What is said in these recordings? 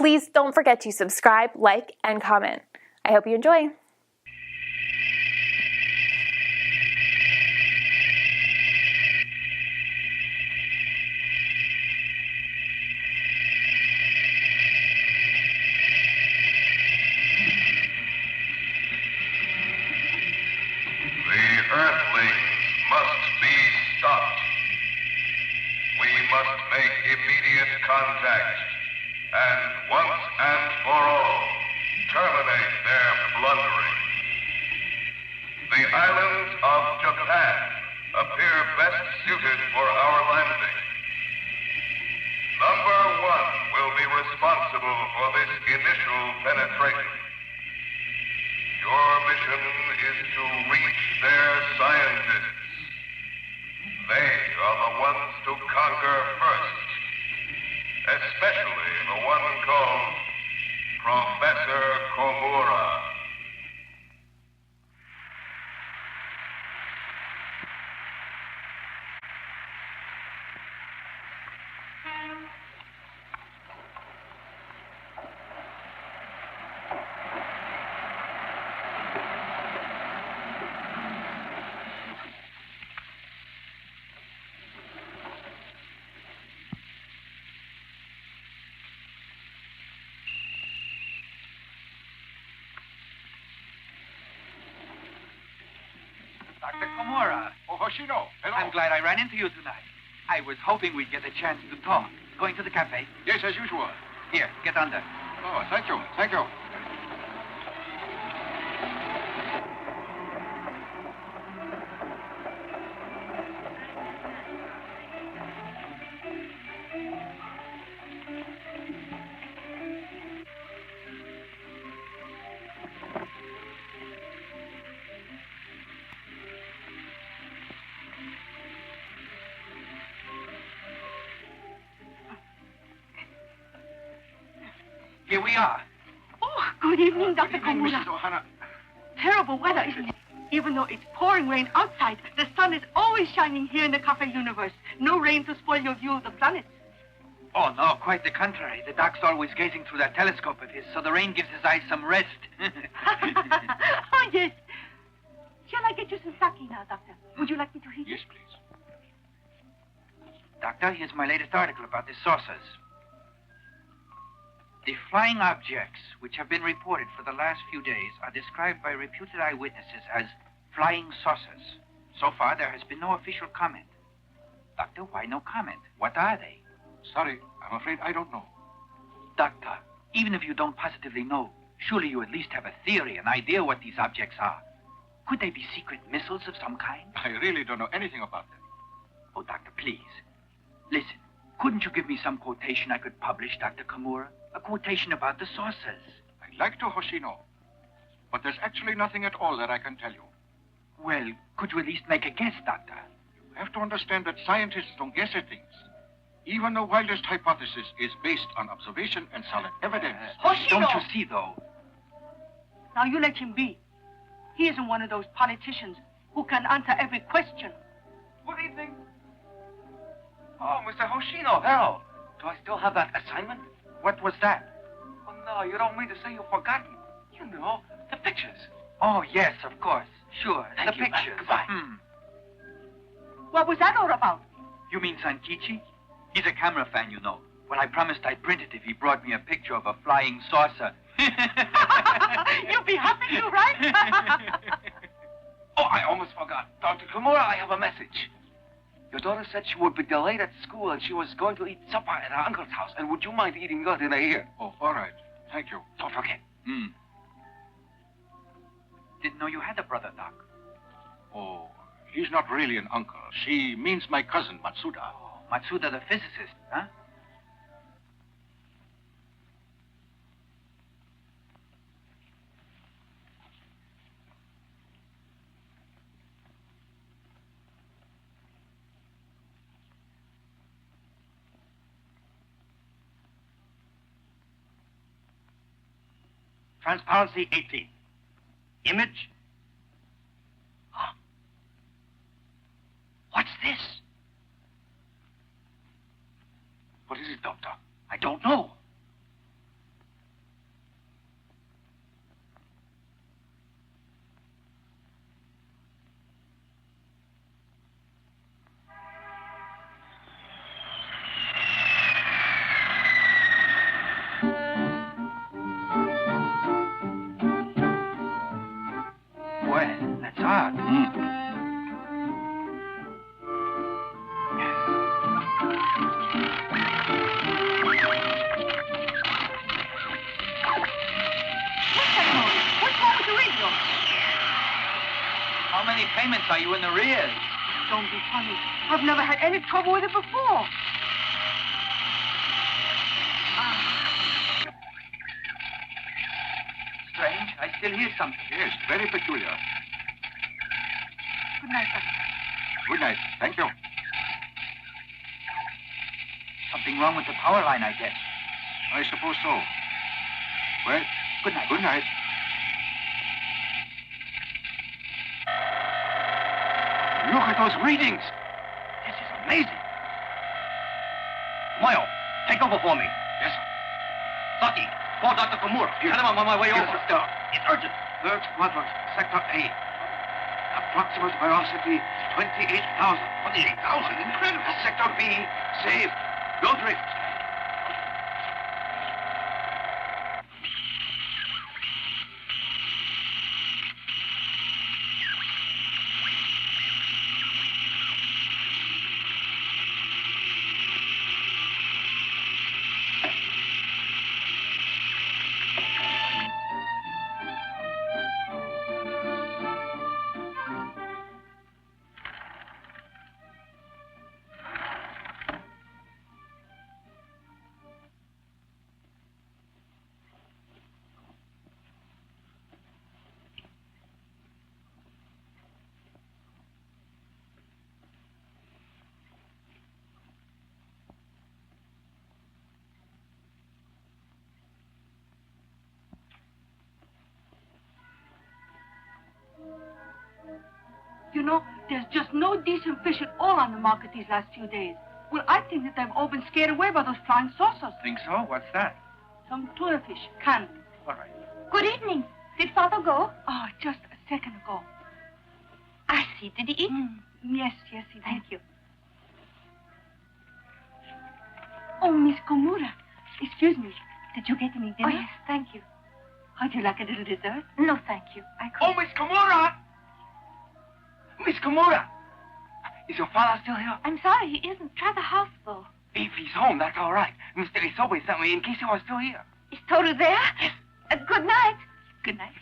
please don't forget to subscribe, like, and comment. I hope you enjoy. Earthlings must be stopped. We must make immediate contact and once and for all terminate their blundering. The islands of Japan appear best suited for our landing. Number 1 will be responsible for this initial penetration. Your mission is to reach their scientists. They are the ones to conquer first, especially the one called Professor Komura. Dr. Komura. Oh, Hoshino. Hello. I'm glad I ran into you tonight. I was hoping we'd get a chance to talk. Going to the cafe? Yes, as usual. Here, get under. Oh, thank you. Thank you. Here we are. Oh, good evening, Dr. Good evening, Komura. Mrs. Ohana. Terrible weather, isn't it? Even though it's pouring rain outside, the sun is always shining here in the cafe universe. No rain to spoil your view of the planets. Oh, no, quite the contrary. The doc's always gazing through that telescope of his, so the rain gives his eyes some rest. Oh, yes. Shall I get you some sake now, Doctor? Would you like me to heat it? Yes, please. Doctor, here's my latest article about the saucers. The flying objects, which have been reported for the last few days, are described by reputed eyewitnesses as flying saucers. So far, there has been no official comment. Doctor, why no comment? What are they? Sorry, I'm afraid I don't know. Doctor, even if you don't positively know, surely you at least have a theory, an idea what these objects are. Could they be secret missiles of some kind? I really don't know anything about them. Oh, Doctor, please. Listen, couldn't you give me some quotation I could publish, Dr. Komura? A quotation about the saucers. I'd like to, Hoshino. But there's actually nothing at all that I can tell you. Well, could you at least make a guess, Doctor? You have to understand that scientists don't guess at things. Even the wildest hypothesis is based on observation and solid evidence. Hoshino! Don't you see, though? Now, you let him be. He isn't one of those politicians who can answer every question. Good evening. Oh, Mr. Hoshino, hello. Do I still have that assignment? What was that? Oh, no, you don't mean to say you've forgotten. You know, the pictures. Oh, yes, of course. Sure, Thank the you. pictures. Goodbye. What was that all about? You mean Sankichi? He's a camera fan, you know. Well, I promised I'd print it if he brought me a picture of a flying saucer. You'll be happy too, right? Oh, I almost forgot. Dr. Komura, I have a message. Your daughter said she would be delayed at school and she was going to eat supper at her uncle's house. And would you mind eating your dinner here? Oh, all right. Thank you. Don't forget. Didn't know you had a brother, Doc. Oh, he's not really an uncle. She means my cousin, Matsuda. Oh, Matsuda the physicist, huh? Transparency 18. Image. Huh? What's this? What is it, Doctor? I don't know. payments are you in arrears? Don't be funny. I've never had any trouble with it before. Strange. I still hear something. Yes, very peculiar. Good night, Doctor. Good night. Thank you. Something wrong with the power line, I guess. I suppose so. Well, Good night. good night. Look at those readings. This is amazing. Mayo, take over for me. Yes, sir. Saki, call Dr. Komura. Tell him I'm on my way Yes, over. sir. It's urgent. Third quadrant, Sector A. Approximate velocity 28,000. 28,000? Incredible. Sector B, safe. No drift. You know, there's just no decent fish at all on the market these last few days. Well, I think that they've all been scared away by those flying saucers. Think so? What's that? Some tuna fish, canned. All right. Good evening. Did Father go? Oh, just a second ago. I see. Did he eat? Yes, he did. Thank you. Oh, Miss Komura. Excuse me. Did you get any Oh, dinner? yes, thank you. How'd you like a little dessert? No, thank you. I Oh, could. Miss Komura! Miss Komura! Is your father still here? I'm sorry, he isn't. Try the house, though. If he's home, that's all right. Mr. Isobe sent me in case he was still here. Is Toru there? Yes. Good night. Good night.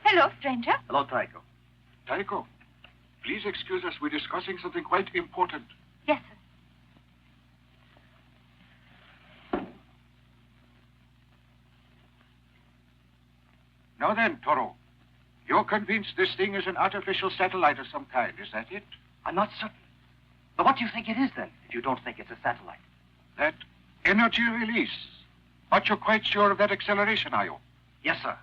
Hello, stranger. Hello, Taiko. Taiko, please excuse us. We're discussing something quite important. Yes, sir. Now then, Toro, you're convinced this thing is an artificial satellite of some kind, is that it? I'm not certain. But what do you think it is, then, if you don't think it's a satellite? That energy release. But you're quite sure of that acceleration, are you? Yes, sir.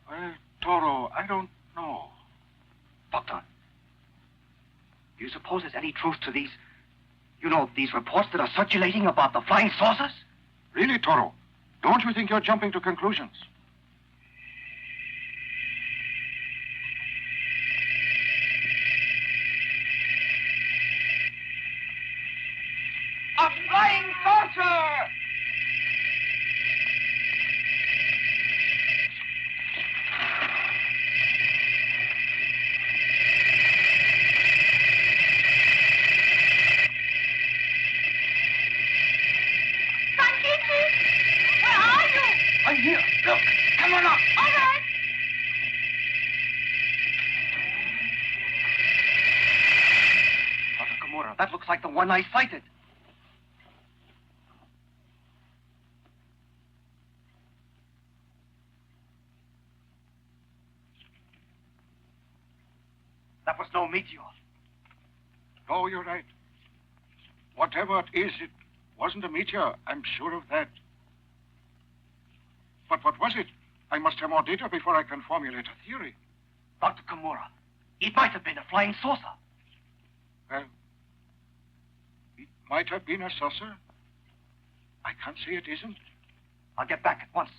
Well, Toro, I don't know. Doctor, do you suppose there's any truth to these reports that are circulating about the flying saucers? Really, Toro, don't you think you're jumping to conclusions? A flying saucer! Where are you? I'm here. Look, come on up. All right. Dr. Komura, that looks like the one I sighted. That was no meteor. No, you're right. Whatever it is, it wasn't a meteor. I'm sure of that. But what was it? I must have more data before I can formulate a theory. Dr. Komura, it might have been a flying saucer. Well, it might have been a saucer. I can't say it isn't. I'll get back at once.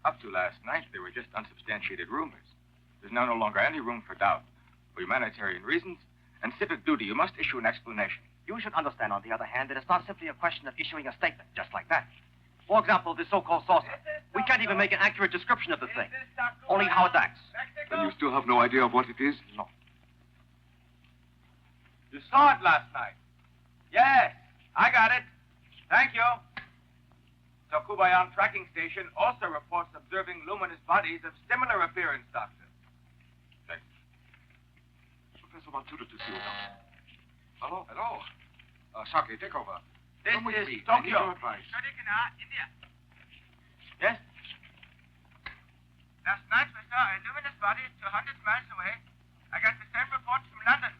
Up to last night, they were just unsubstantiated rumors. There's now no longer any room for doubt. For humanitarian reasons and civic duty, you must issue an explanation. You should understand, on the other hand, that it's not simply a question of issuing a statement, just like that. For example, this so-called saucer. We can't even make an accurate description of the thing. Only how it acts. Then you still have no idea of what it is? No. You saw it last night. Yes, I got it. Thank you. Tokubayan tracking station also reports observing luminous bodies of similar appearance, Doctor. Thanks. Professor Matsuda to see you now. Hello? Saki, take over. This Come with is me. I need Tokyo. your advice. India. Yes? Last night we saw a luminous body 200 miles away. I got the same report from London.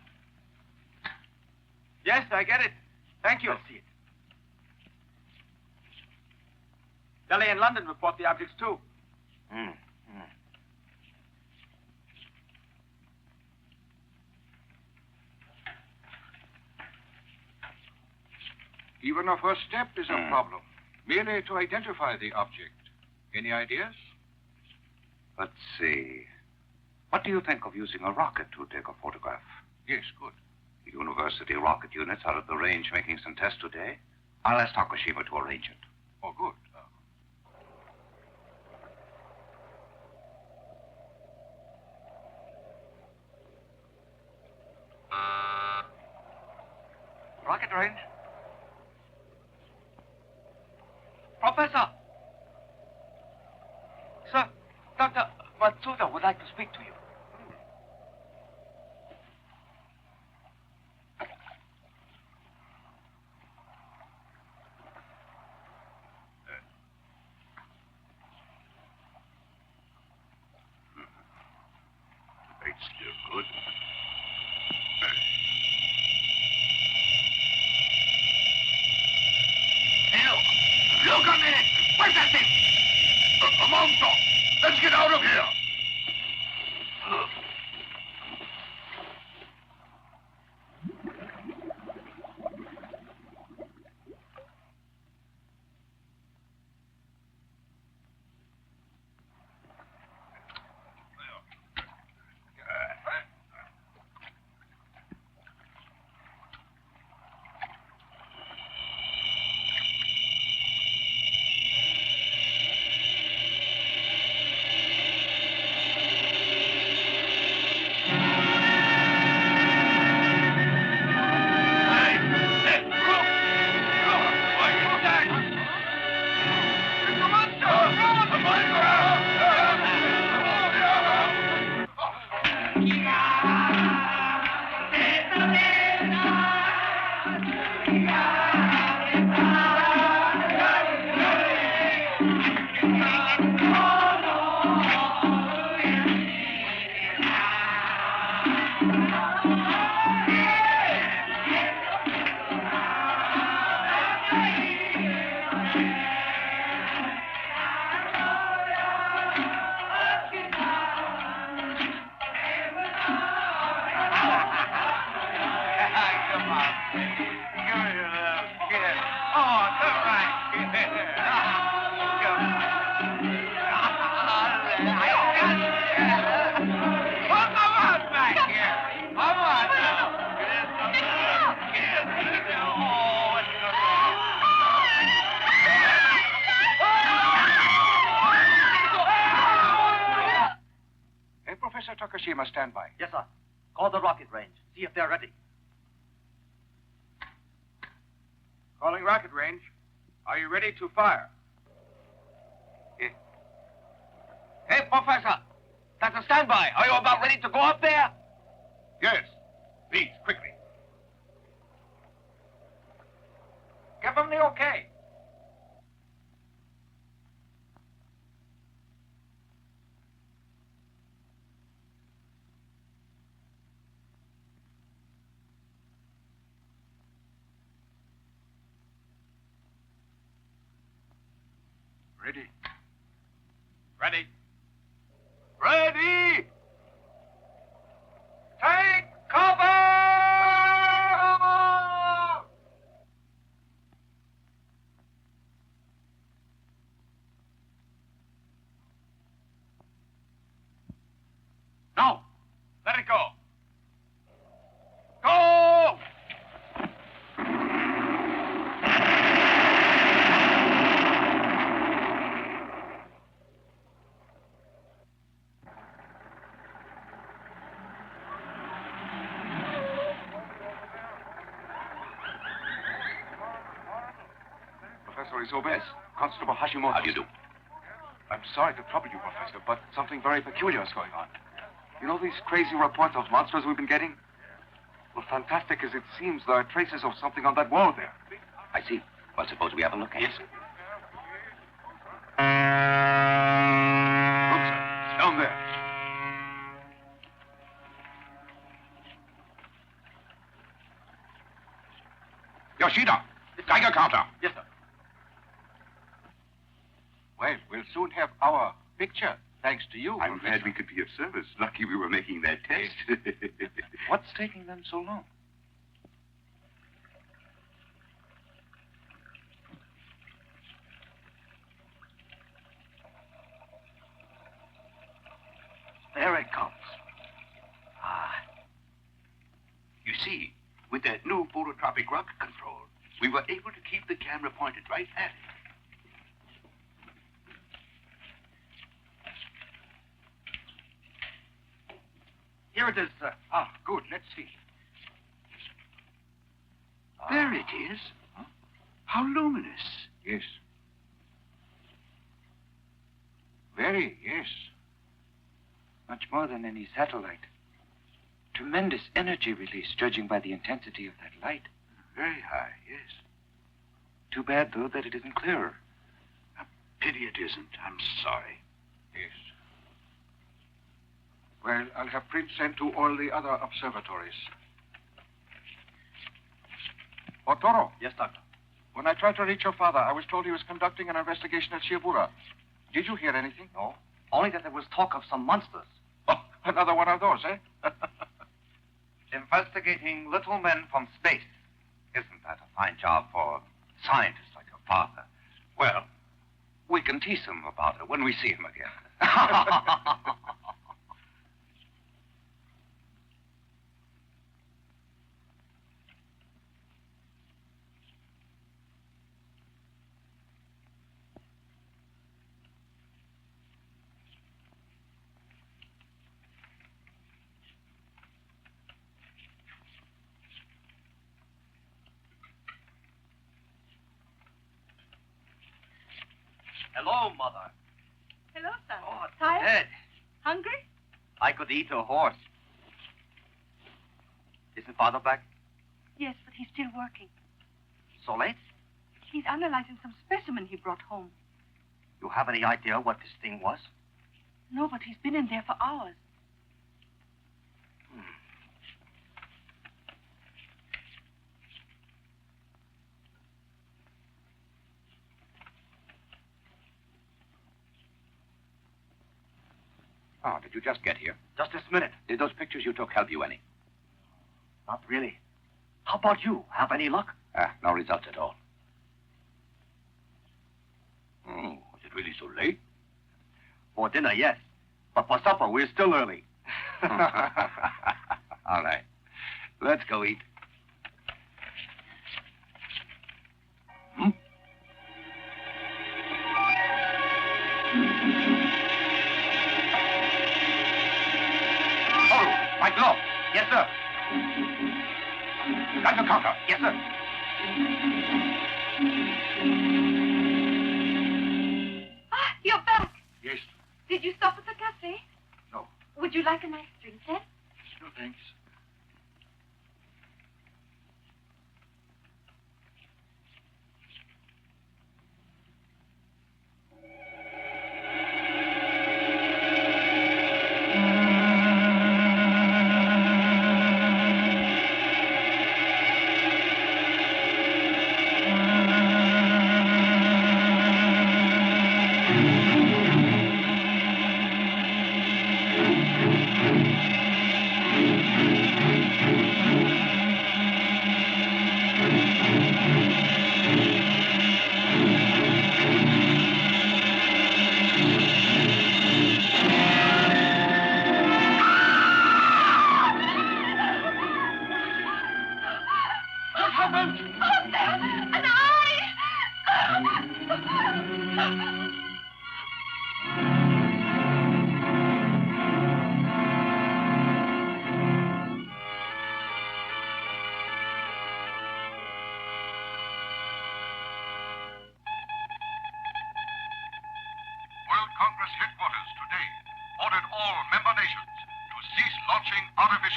Yes, I get it. Thank you. Let's see it. Delhi and London report the objects too. Even a first step is a problem. Merely to identify the object. Any ideas? Let's see. What do you think of using a rocket to take a photograph? Yes, good. The university rocket units are at the range making some tests today. I'll ask Takashima to arrange it. Oh, good. Rocket range? Professor! Sir, Dr. Matsuda would like to speak to you. It's still good. Hey, look a minute! Where's that thing? A monster! Let's get out of here! Hey, Professor Takashima, stand by. Yes, sir. Call the rocket range. See if they're ready. Calling rocket range. Are you ready to fire? Hey, Professor. That's a standby. Are you about ready to go up there? Yes. Please, quickly. Give them the okay. Ready? Ready. Ready! Take cover! No. Let it go. Go! Professor Isobes, Constable Hashimoto. How do you do? I'm sorry to trouble you, Professor, but something very peculiar is going on. You know these crazy reports of monsters we've been getting? Well, fantastic as it seems, there are traces of something on that wall there. I see. Well, suppose we have a look at it. Yes, sir. Look, sir. It's down there. Yoshida, Geiger counter. Yes, sir. Well, we'll soon have our picture, thanks to you. I'm glad we could be of service. Lucky we were making that test. What's taking them so long? There it comes. You see, with that new phototropic rocket control, we were able to keep the camera pointed right at it. Here it is, sir. Ah, good. Let's see. There it is. Huh? How luminous. Yes. Very, yes. Much more than any satellite. Tremendous energy release, judging by the intensity of that light. Very high, yes. Too bad, though, that it isn't clearer. A pity it isn't. I'm sorry. Yes. Well, I'll have prints sent to all the other observatories. Otoro. Yes, Doctor. When I tried to reach your father, I was told he was conducting an investigation at Shiabura. Did you hear anything? No. Only that there was talk of some monsters. Oh, another one of those, eh? Investigating little men from space. Isn't that a fine job for scientists like your father? Well, we can tease him about it when we see him again. Hello, Mother. Hello, son. Oh, Tired? Ted. Hungry? I could eat a horse. Isn't Father back? Yes, but he's still working. So late? He's analyzing some specimen he brought home. You have any idea what this thing was? No, but he's been in there for hours. Oh, did you just get here? Just this minute. Did those pictures you took help you any? Not really. How about you? Have any luck? No results at all. Oh, is it really so late? For dinner, yes. But for supper, we're still early. All right. Let's go eat. Oh, my glove. Yes, sir. Got your counter. Yes, sir. Ah, you're back. Yes. Did you stop at the cafe? No. Would you like a nice drink, then? No, thanks.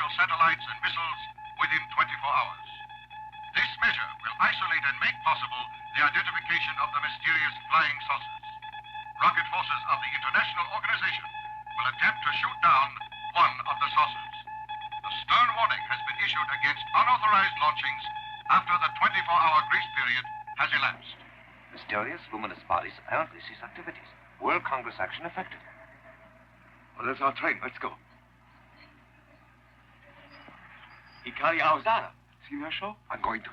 international satellites and missiles within 24 hours. This measure will isolate and make possible the identification of the mysterious flying saucers. Rocket forces of the international organization will attempt to shoot down one of the saucers. A stern warning has been issued against unauthorized launchings after the 24-hour grace period has elapsed. Mysterious luminous bodies apparently cease activities. World Congress action effective. Well, there's our train. Let's go. Ikari Aozara. See her show? I'm going to.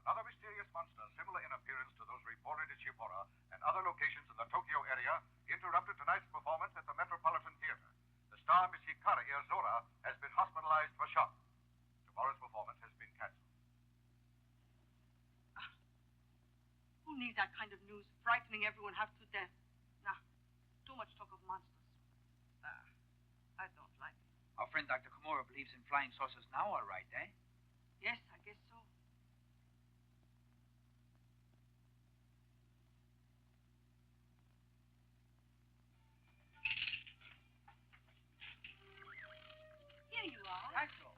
Another mysterious monster similar in appearance to those reported at Shibora and other locations in the Tokyo area interrupted tonight's performance at the Metropolitan Theater. The star, Miss Hikari Iozora, has been hospitalized for shock. Tomorrow's performance has been canceled. Who needs that kind of news? Frightening everyone half to death. Nah, too much talk of monsters. I don't like it. Our friend Dr. Komura believes in flying saucers now, all right, eh? Yes, I guess so. Here you are. Axel.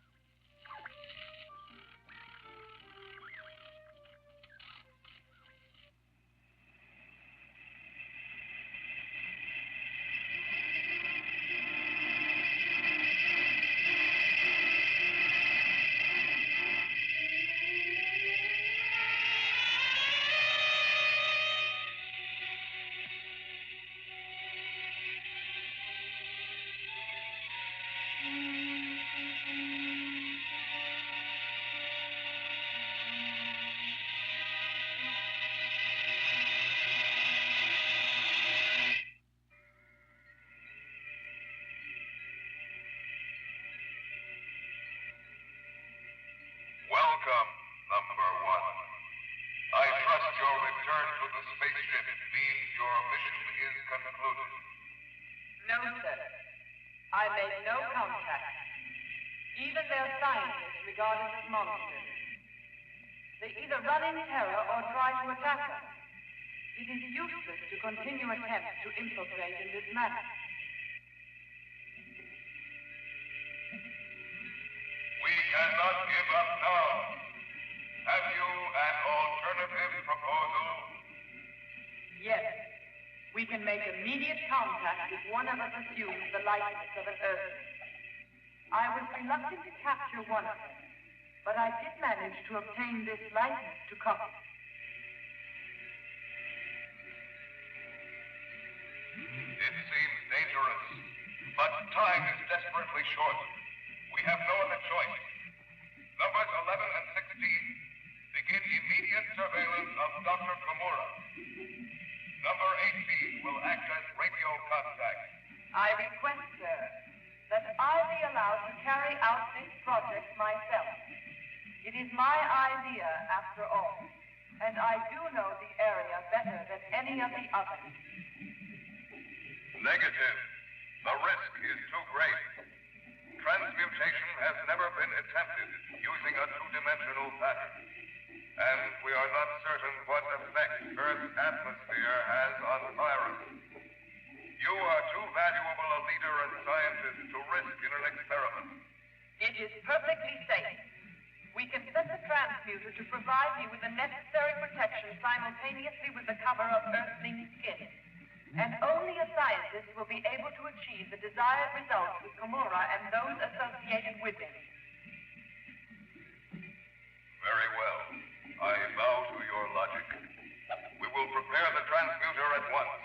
Welcome, number one. I trust your return to the spaceship means your mission is concluded. No, sir. I made no contact. Even their scientists regard us as monsters. They either run in terror or try to attack us. It is useless to continue attempts to infiltrate in this manner. We cannot give up now. Have you an alternative proposal? Yes. We can make immediate contact if one of us assumes the likeness of an Earthling. I was reluctant to capture one of them, but I did manage to obtain this likeness to copy. It seems dangerous, but time is desperately short. We have no other choice. Numbers 11 and 16 begin immediate surveillance of Dr. Komura. Number 18 will act as radio contact. I request, sir, that I be It is my idea, after all, and I do know the area better than any of the others. Negative. The risk is too great. Transmutation has never been attempted using a two-dimensional pattern, and we are not certain what effect Earth's atmosphere has on virus. You are too valuable a leader and scientist to risk in an experiment. It is perfectly safe. We can set the transmuter to provide me with the necessary protection simultaneously with the cover of Earthling skin. And only a scientist will be able to achieve the desired results with Komura and those associated with him. Very well. I bow to your logic. We will prepare the transmuter at once.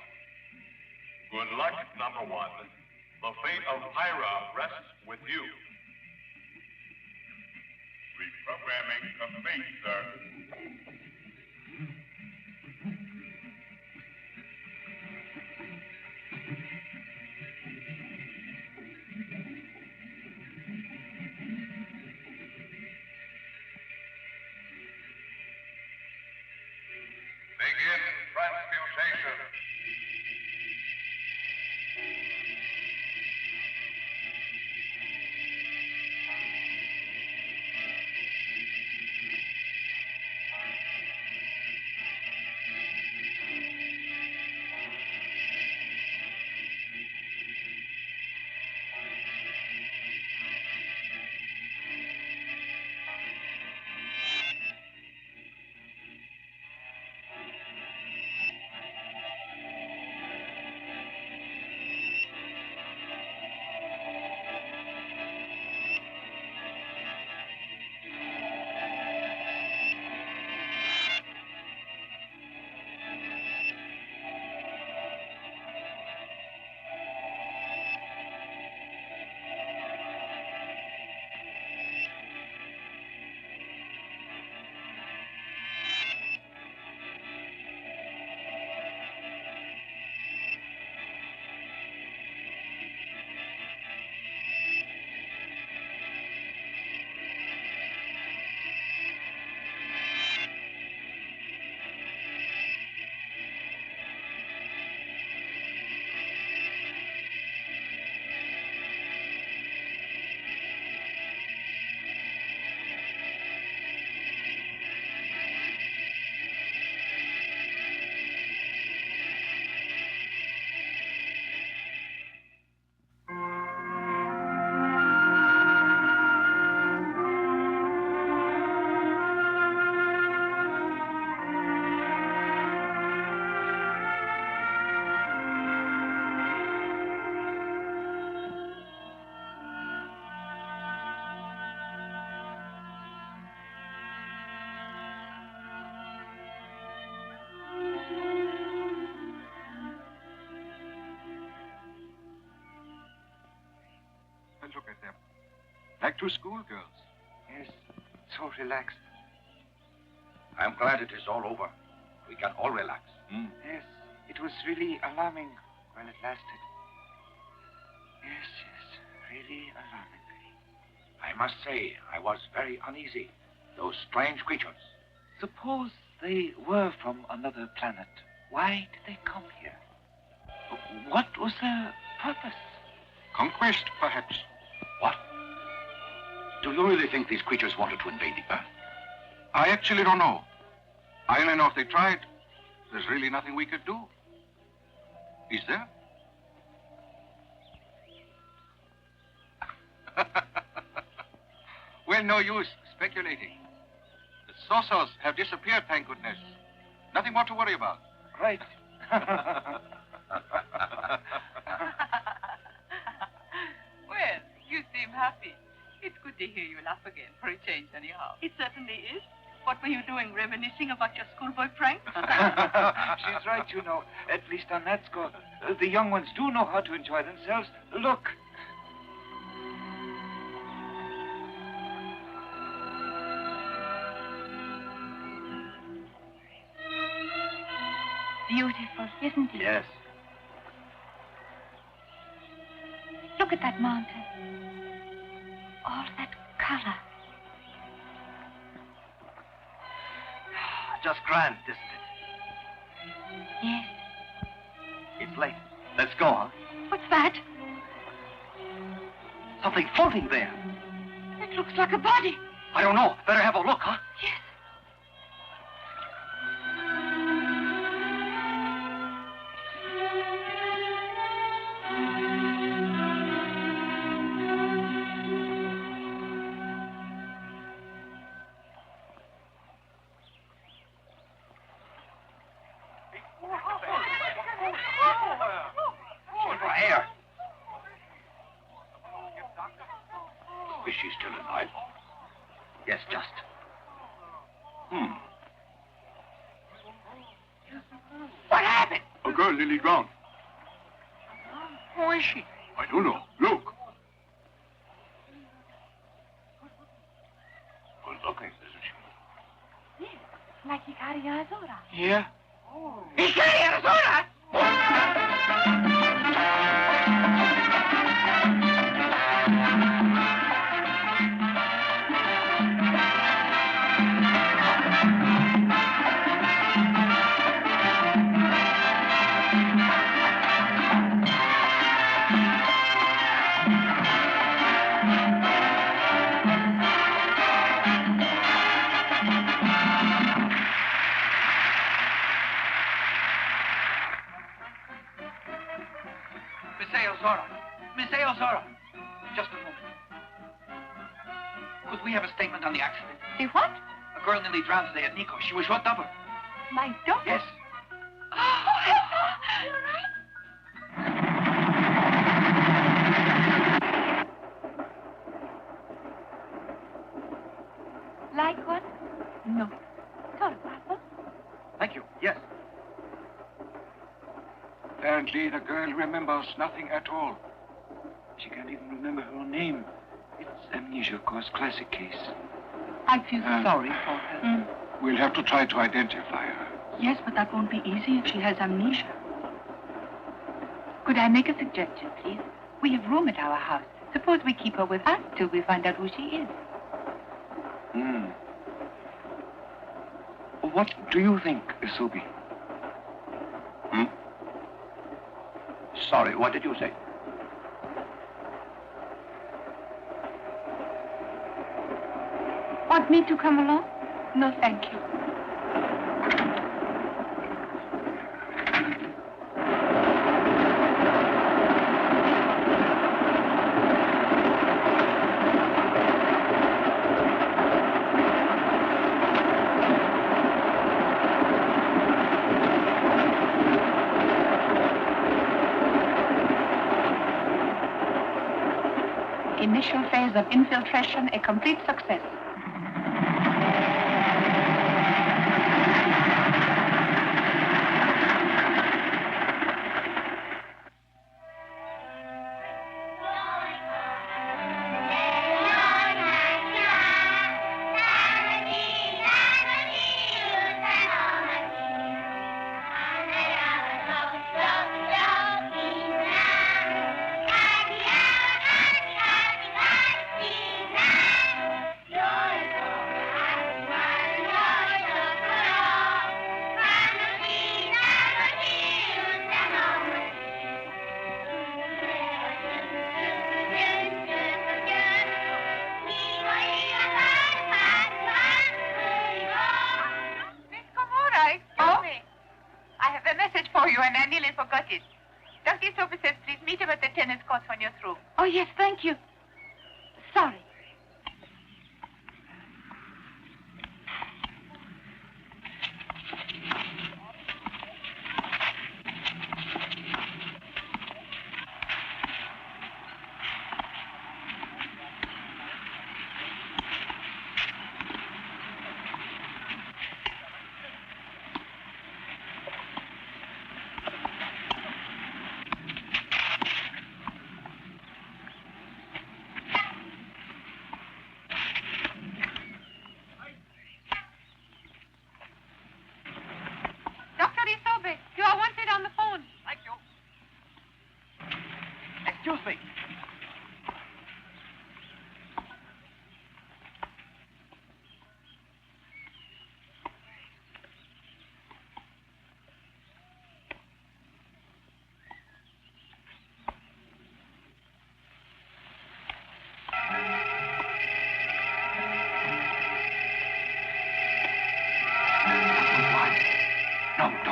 Good luck, number one. The fate of Ira rests with you. Reprogramming complete, sir. Begin transmutation. Look at them. Like two schoolgirls. Yes, so relaxed. I'm glad it is all over. We can all relax. Yes, it was really alarming while it lasted. Yes, really alarming. I must say, I was very uneasy. Those strange creatures. Suppose they were from another planet. Why did they come here? What was their purpose? Conquest, perhaps. What? Do you really think these creatures wanted to invade the Earth? I actually don't know. I only know if they tried, there's really nothing we could do. Is there? Well, no use speculating. The saucers have disappeared, thank goodness. Nothing more to worry about. Right. Well, you seem happy. It's good to hear you laugh again, for a change anyhow. It certainly is. What were you doing, reminiscing about your schoolboy prank? She's right, you know. At least on that score. The young ones do know how to enjoy themselves. Look. Beautiful, isn't it? Yes. Look at that mountain. All that color. just grand, isn't it? Yes. It's late. Let's go, huh? What's that? Something floating there. It looks like a body. I don't know. Better have a look, huh? Yes. Air. Is she still alive? Yes, just. What happened? A girl nearly drowned. Who is she? I don't know. Look. Good looking, isn't she? Yes. Like Icaria Azora. Yeah. He's getting Arizona! Miss Aozora. Just a moment. Could we have a statement on the accident? The what? A girl nearly drowned today at Nico. She was your double. My double? Yes. Oh, you're right. Like one? No. Sorry, Papa. Thank you. Yes. Apparently, the girl remembers nothing at all. She can't even remember her own name. It's amnesia, of course, classic case. I feel sorry for her. We'll have to try to identify her. Yes, but that won't be easy if she has amnesia. Could I make a suggestion, please? We have room at our house. Suppose we keep her with us till we find out who she is. What do you think, Isubi? Sorry, what did you say? Want me to come along? No, thank you. Initial phase of infiltration, a complete success. Oh, yes, thank you. Sorry.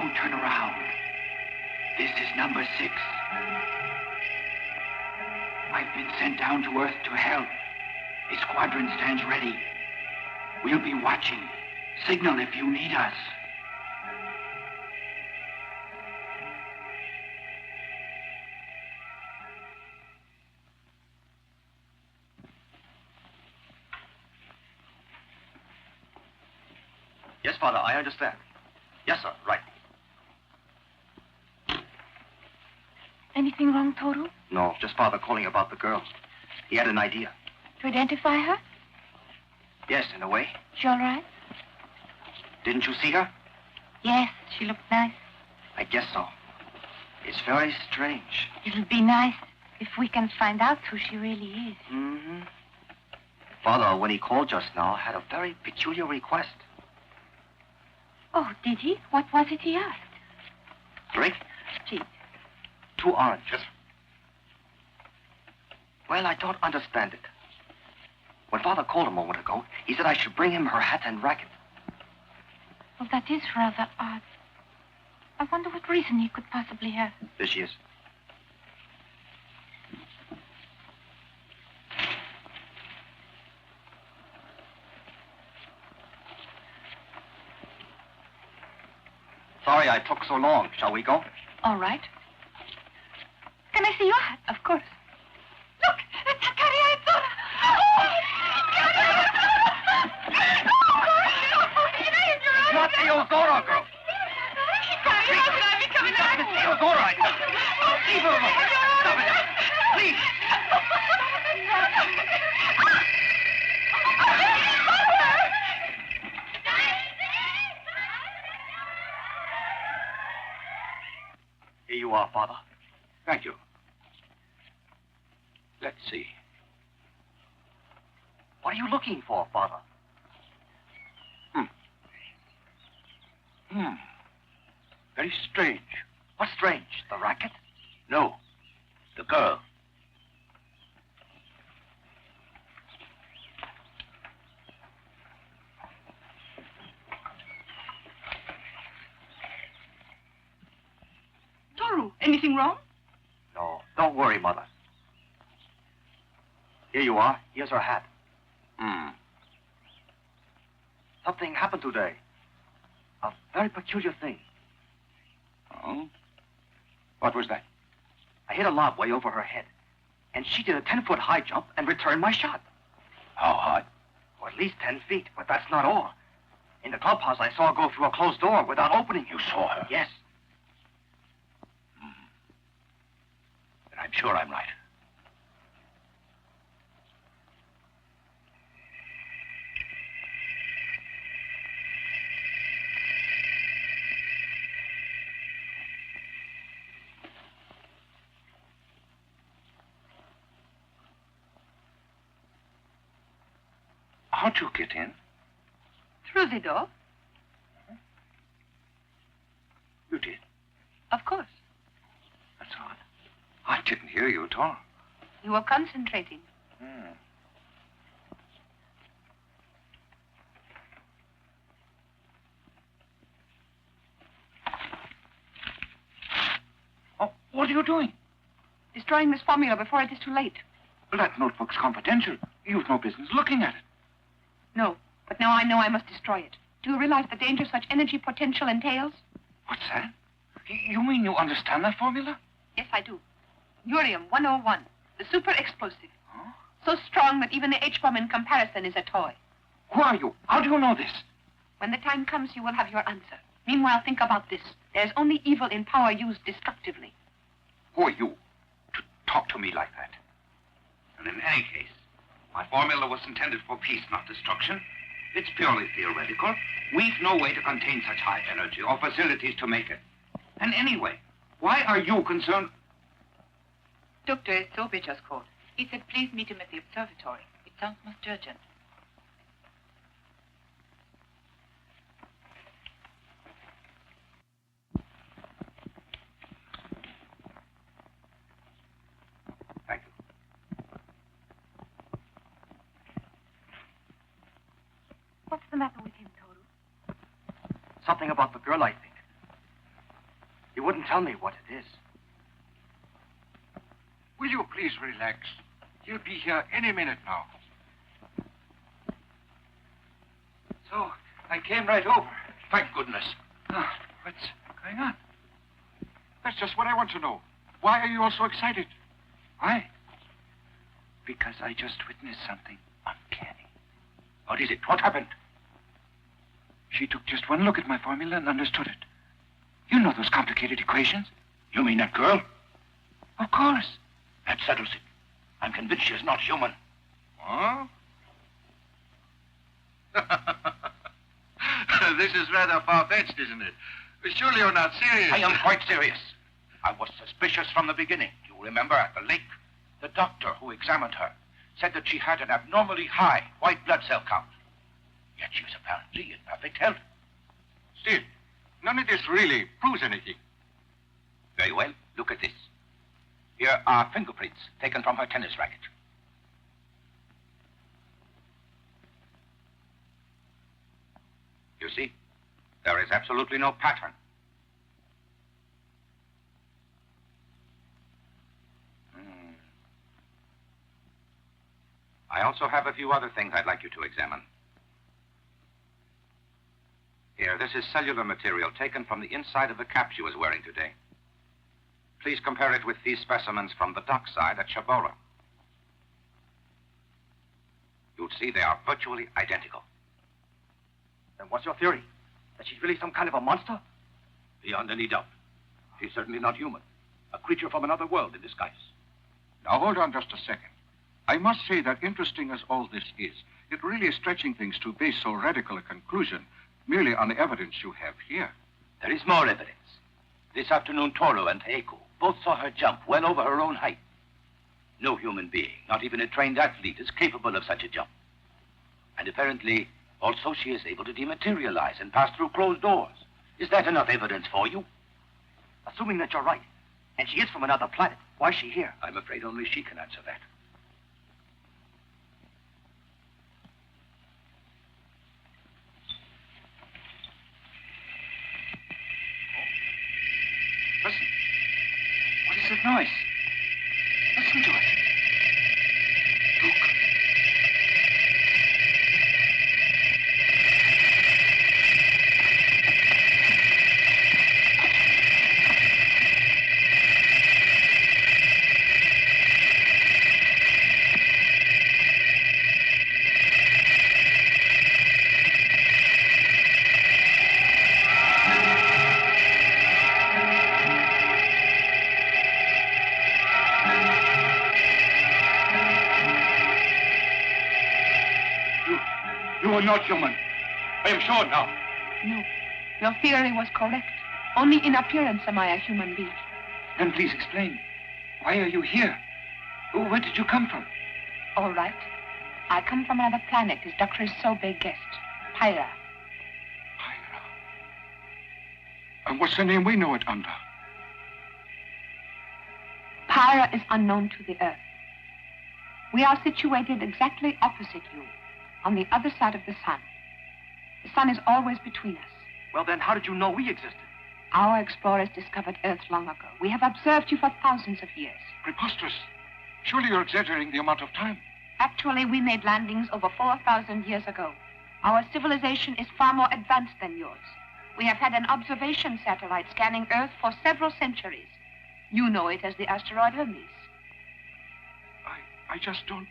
Don't turn around. This is number 6. I've been sent down to Earth to help. A squadron stands ready. We'll be watching. Signal if you need us. Yes, Father, I understand. Yes, sir, right. Anything wrong, Toru? No, just Father calling about the girl. He had an idea. To identify her? Yes, in a way. She all right? Didn't you see her? Yes, she looked nice. I guess so. It's very strange. It'll be nice if we can find out who she really is. Mm-hmm. Father, when he called just now, had a very peculiar request. Oh, did he? What was it he asked? Drink? Gee. 2 oranges. Well, I don't understand it. When Father called a moment ago, he said I should bring him her hat and racket. Well, that is rather odd. I wonder what reason he could possibly have. There she is. Sorry I took so long. Shall we go? All right. Can I see your hat? Of course. Look, it's Hikaria Itzora. It's not the Ozora girl. It's the Ozora, I tell you. Leave her alone. Stop it. Please. Here you are, Father. Thank you. Let's see. What are you looking for, Father? Very strange. What's strange? The racket? No. The girl. Toru, anything wrong? No, don't worry, Mother. Here you are. Here's her hat. Something happened today. A very peculiar thing. Oh? What was that? I hit a lob way over her head, and she did a 10-foot high jump and returned my shot. How hard? Or at least 10 feet, but that's not all. In the clubhouse, I saw her go through a closed door without opening. You saw her? Yes. Then I'm sure I'm right. How'd you get in? Through the door? You did? Of course. That's odd. I didn't hear you at all. You were concentrating. Oh, what are you doing? Destroying this formula before it is too late. Well, that notebook's confidential. You've no business looking at it. No, but now I know I must destroy it. Do you realize the danger such energy potential entails? What's that? You mean you understand that formula? Yes, I do. Urium 101, the super explosive. Huh? So strong that even the H-bomb in comparison is a toy. Who are you? How do you know this? When the time comes, you will have your answer. Meanwhile, think about this. There's only evil in power used destructively. Who are you to talk to me like that? And in any case, my formula was intended for peace, not destruction. It's purely theoretical. We've no way to contain such high energy or facilities to make it. And anyway, why are you concerned? Dr. Sobe just called. He said please meet him at the observatory. It sounds most urgent. Thank you. What's the matter with him, Toru? Something about the girl, I think. tell me what it is. Will you please relax? He'll be here any minute now. So, I came right over. Thank goodness. Oh, what's going on? That's just what I want to know. Why are you all so excited? Why? Because I just witnessed something uncanny. What is it? What happened? She took just one look at my formula and understood it. You know those complicated equations? You mean that girl? Of course. That settles it. I'm convinced she is not human. Huh? This is rather far-fetched, isn't it? Surely you're not serious. I am quite serious. I was suspicious from the beginning. You remember at the lake? The doctor who examined her said that she had an abnormally high white blood cell count. Yet she was apparently in perfect health. Still, none of this really proves anything. Very well. Look at this. Here are fingerprints taken from her tennis racket. You see, there is absolutely no pattern. I also have a few other things I'd like you to examine. Here, this is cellular material taken from the inside of the cap she was wearing today. Please compare it with these specimens from the dockside at Chabola. You'll see they are virtually identical. Then what's your theory? That she's really some kind of a monster? Beyond any doubt. She's certainly not human. A creature from another world in disguise. Now, hold on just a second. I must say that interesting as all this is, it really is stretching things to base so radical a conclusion merely on the evidence you have here. There is more evidence. This afternoon, Toro and Teiko both saw her jump well over her own height. No human being, not even a trained athlete, is capable of such a jump. And apparently, also she is able to dematerialize and pass through closed doors. Is that enough evidence for you? Assuming that you're right, and she is from another planet, why is she here? I'm afraid only she can answer that. Listen. What is that noise? Listen to it. Look. You are not human. I am sure now. No. Your theory was correct. Only in appearance am I a human being. Then please explain. Why are you here? Where did you come from? All right. I come from another planet, as Dr. Isobe guessed. Pyra. And what's the name we know it under? Pyra is unknown to the Earth. We are situated exactly opposite you, on the other side of the sun. The sun is always between us. Well, then how did you know we existed? Our explorers discovered Earth long ago. We have observed you for thousands of years. Preposterous. Surely you're exaggerating the amount of time. Actually, we made landings over 4,000 years ago. Our civilization is far more advanced than yours. We have had an observation satellite scanning Earth for several centuries. You know it as the asteroid Hermes. I just don't...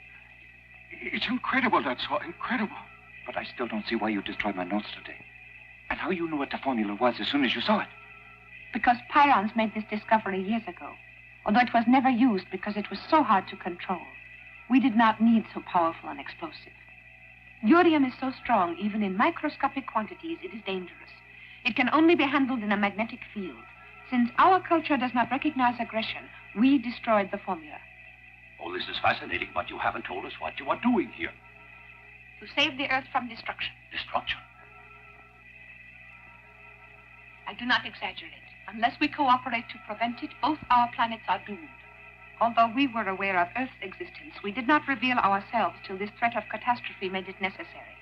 It's incredible, that's all. Incredible. But I still don't see why you destroyed my notes today. And how you knew what the formula was as soon as you saw it. Because Pyrons made this discovery years ago, although it was never used because it was so hard to control. We did not need so powerful an explosive. Urium is so strong, even in microscopic quantities, it is dangerous. It can only be handled in a magnetic field. Since our culture does not recognize aggression, we destroyed the formula. Oh, this is fascinating, but you haven't told us what you are doing here. To save the Earth from destruction. Destruction? I do not exaggerate. Unless we cooperate to prevent it, both our planets are doomed. Although we were aware of Earth's existence, we did not reveal ourselves till this threat of catastrophe made it necessary.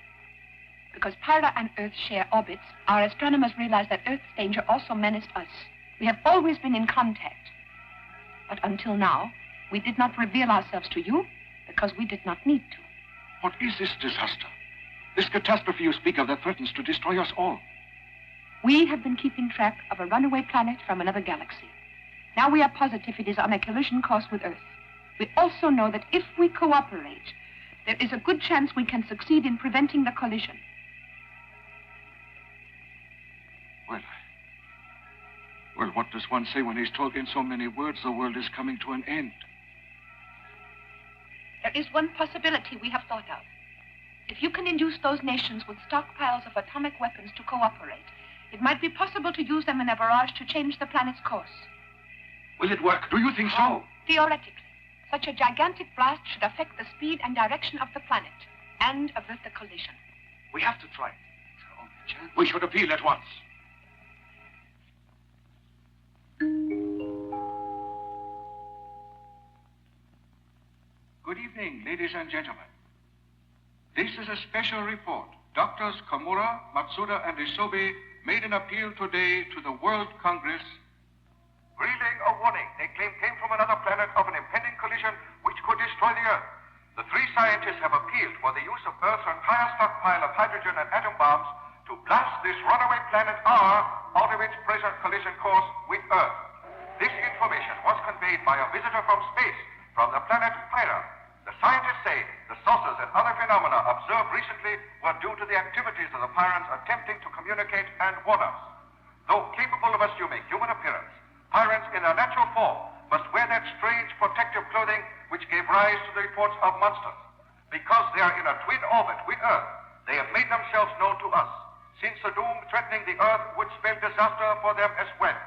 Because Pyra and Earth share orbits, our astronomers realized that Earth's danger also menaced us. We have always been in contact. But until now, we did not reveal ourselves to you because we did not need to. What is this disaster? This catastrophe you speak of that threatens to destroy us all. We have been keeping track of a runaway planet from another galaxy. Now we are positive it is on a collision course with Earth. We also know that if we cooperate, there is a good chance we can succeed in preventing the collision. Well, what does one say when he's told in so many words the world is coming to an end? There is one possibility we have thought of. If you can induce those nations with stockpiles of atomic weapons to cooperate, it might be possible to use them in a barrage to change the planet's course. Will it work? Do you think so? Theoretically, such a gigantic blast should affect the speed and direction of the planet and avert the collision. We have to try it. It's our only chance. We should appeal at once. Good evening, ladies and gentlemen. This is a special report. Doctors Komura, Matsuda, and Isobe made an appeal today to the World Congress. Relaying a warning they claim came from another planet of an impending collision which could destroy the Earth. The three scientists have appealed for the use of Earth's entire stockpile of hydrogen and atom bombs to blast this runaway planet R out of its present collision course with Earth. This information was conveyed by a visitor from space from the planet Pyra. The scientists say the saucers and other phenomena observed recently were due to the activities of the Pyrans attempting to communicate and warn us. Though capable of assuming human appearance, Pyrans in their natural form must wear that strange protective clothing which gave rise to the reports of monsters. Because they are in a twin orbit with Earth, they have made themselves known to us, since the doom threatening the Earth would spell disaster for them as well.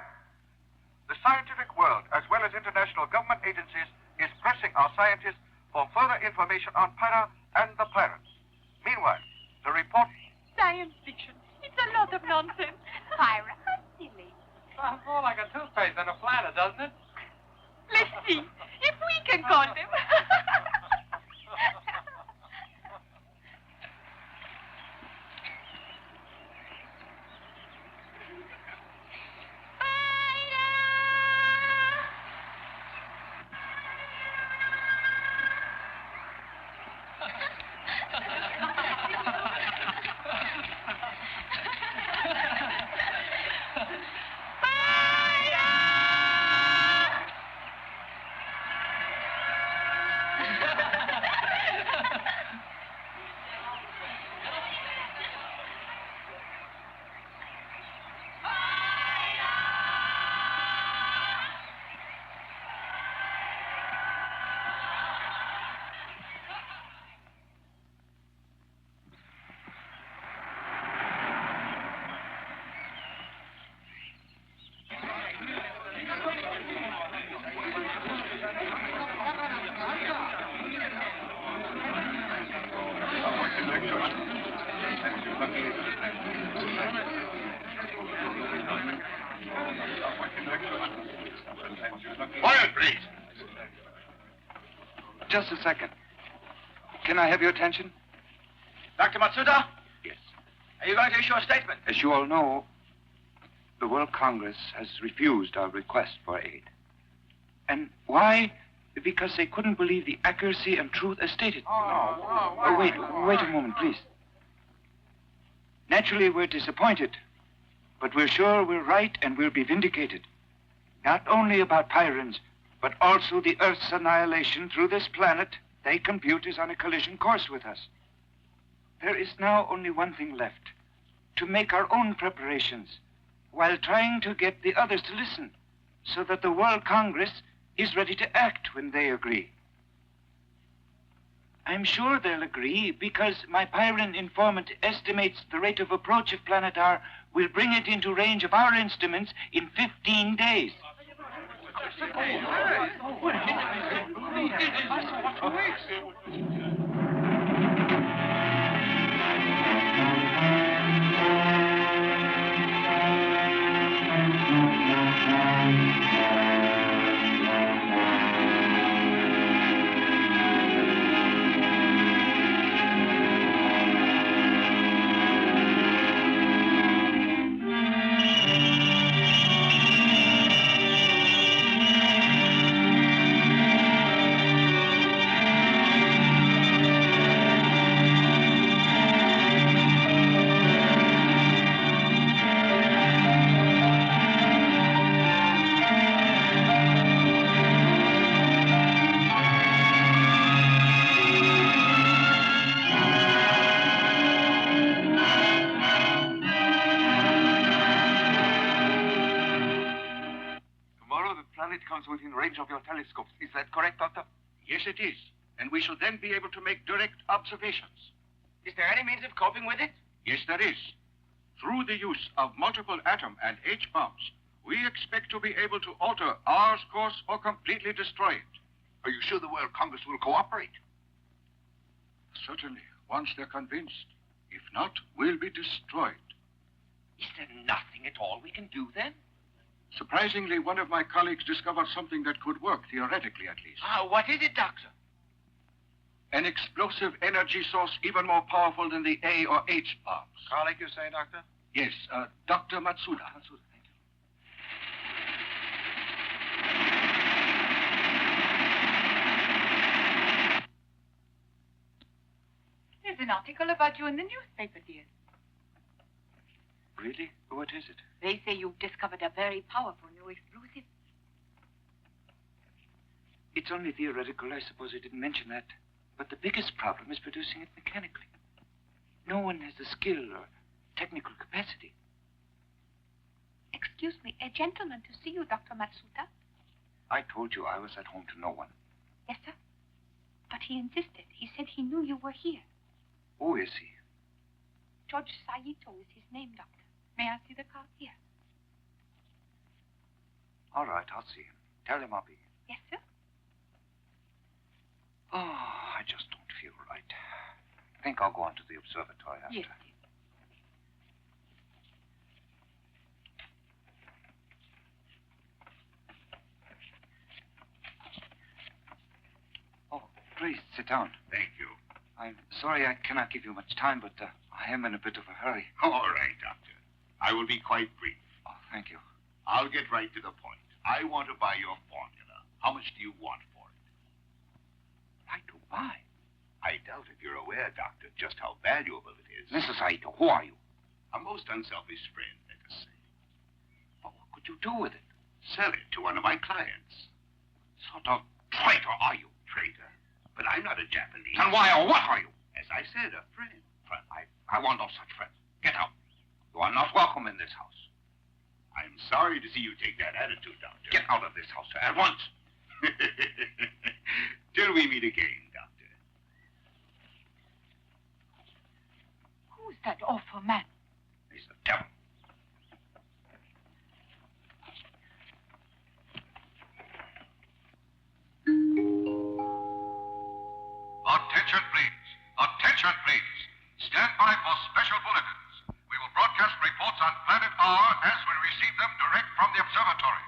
The scientific world, as well as international government agencies, is pressing our scientists for further information on Pyra and the Pyrans. Meanwhile, the report... Science fiction. It's a lot of nonsense. Pyra, how silly. Sounds more like a toothpaste than a planet, doesn't it? Let's see if we can call them. Quiet, please. Just a second. Can I have your attention? Dr. Matsuda? Yes. Are you going to issue a statement? As you all know, the World Congress has refused our request for aid. And why? Because they couldn't believe the accuracy and truth as stated. Wait a moment, please. Naturally, we're disappointed, but we're sure we're right and we'll be vindicated. Not only about Pyrans, but also the Earth's annihilation through this planet they compute is on a collision course with us. There is now only one thing left, to make our own preparations, while trying to get the others to listen, so that the World Congress is ready to act when they agree. I'm sure they'll agree, because my Pyran informant estimates the rate of approach of planet R will bring it into range of our instruments in 15 days. it comes within range of your telescopes. Is that correct, Doctor? Yes, it is. And we shall then be able to make direct observations. Is there any means of coping with it? Yes, there is. Through the use of multiple atom and H bombs, we expect to be able to alter R's course or completely destroy it. Are you sure the World Congress will cooperate? Certainly, once they're convinced. If not, we'll be destroyed. Is there nothing at all we can do then? Surprisingly, one of my colleagues discovered something that could work, theoretically at least. What is it, Doctor? An explosive energy source even more powerful than the A or H bombs. Colleague, you say, Doctor? Yes, Dr. Matsuda. Thank you. There's an article about you in the newspaper, dear. Really? What is it? They say you've discovered a very powerful new explosive. It's only theoretical. I suppose I didn't mention that. But the biggest problem is producing it mechanically. No one has the skill or technical capacity. Excuse me, a gentleman to see you, Dr. Matsuda. I told you I was at home to no one. Yes, sir. But he insisted. He said he knew you were here. Who is he? George Saito is his name, Doctor. May I see the card here? All right, I'll see him. Tell him I'll be here. Yes, sir. Oh, I just don't feel right. I think I'll go on to the observatory after. Yes, dear. Oh, please, sit down. Thank you. I'm sorry I cannot give you much time, but I am in a bit of a hurry. All right, Doctor. I will be quite brief. Oh, thank you. I'll get right to the point. I want to buy your formula. How much do you want for it? Why to buy? I doubt if you're aware, Doctor, just how valuable it is. Mrs. Saito, who are you? A most unselfish friend, let us say. But what could you do with it? Sell it to one of my clients. Sort of traitor, are you? Traitor? But I'm not a Japanese. Then why or what are you? As I said, a friend. Friend, I want no such friends. Get out. You are not welcome in this house. I'm sorry to see you take that attitude, Doctor. Get out of this house at once. Till we meet again, Doctor. Who's that awful man? He's the devil. Attention, please. Attention, please. Stand by for special bulletins. We will broadcast reports on Planet R as we receive them direct from the observatory.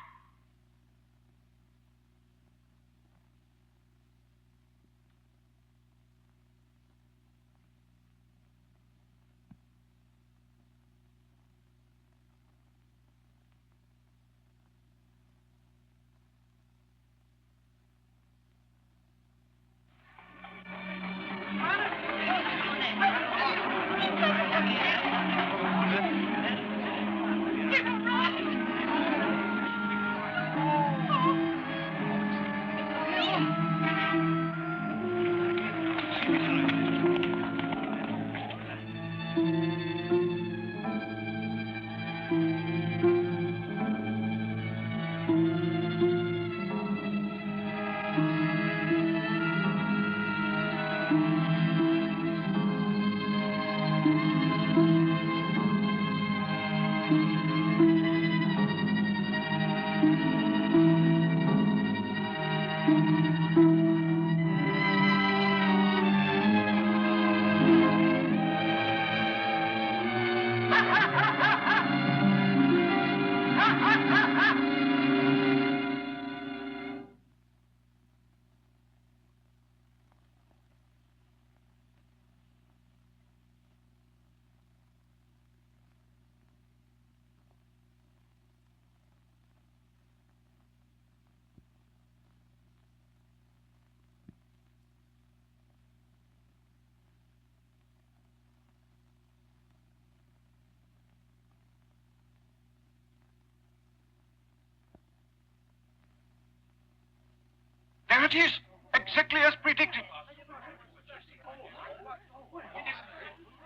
There it is, exactly as predicted.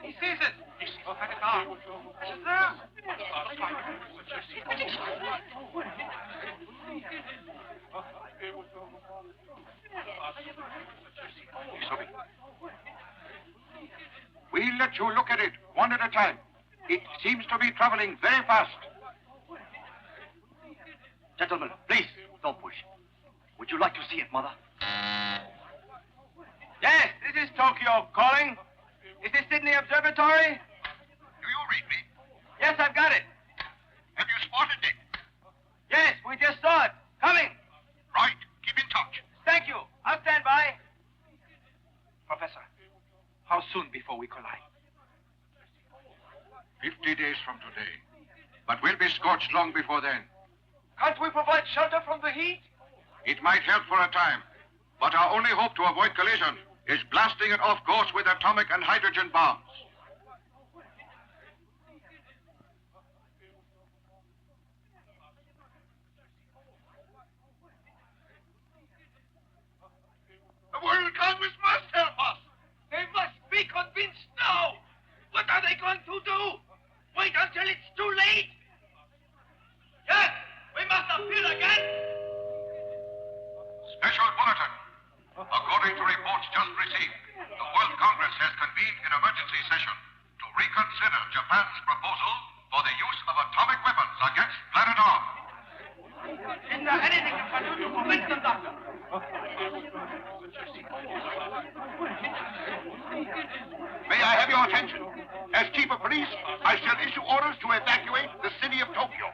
He sees it. Look at the car. It's there. We'll let you look at it one at a time. It seems to be traveling very fast. Gentlemen, please, don't push. Would you like to see it, Mother? Yes, this is Tokyo calling. Is this Sydney Observatory? Do you read me? Yes, I've got it. Have you spotted it? Yes, we just saw it. Coming. Right. Keep in touch. Thank you. I'll stand by. Professor, how soon before we collide? 50 days from today. But we'll be scorched long before then. Can't we provide shelter from the heat? It might help for a time. But our only hope to avoid collision is blasting it off course with atomic and hydrogen bombs. The World Congress must help us. They must be convinced now. What are they going to do? Wait until it's too late? Yes, we must appeal again. Special bulletin. According to reports just received, the World Congress has convened in emergency session to reconsider Japan's proposal for the use of atomic weapons against planet Earth. Is there anything you can do to convince them, Doctor? May I have your attention? As chief of police, I shall issue orders to evacuate the city of Tokyo.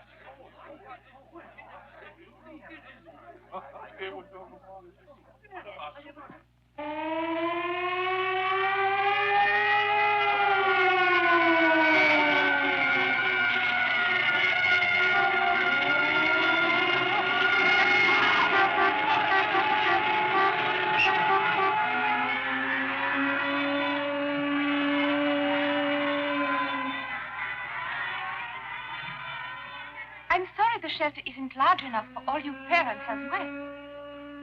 I'm sorry the shelter isn't large enough for all you parents as well.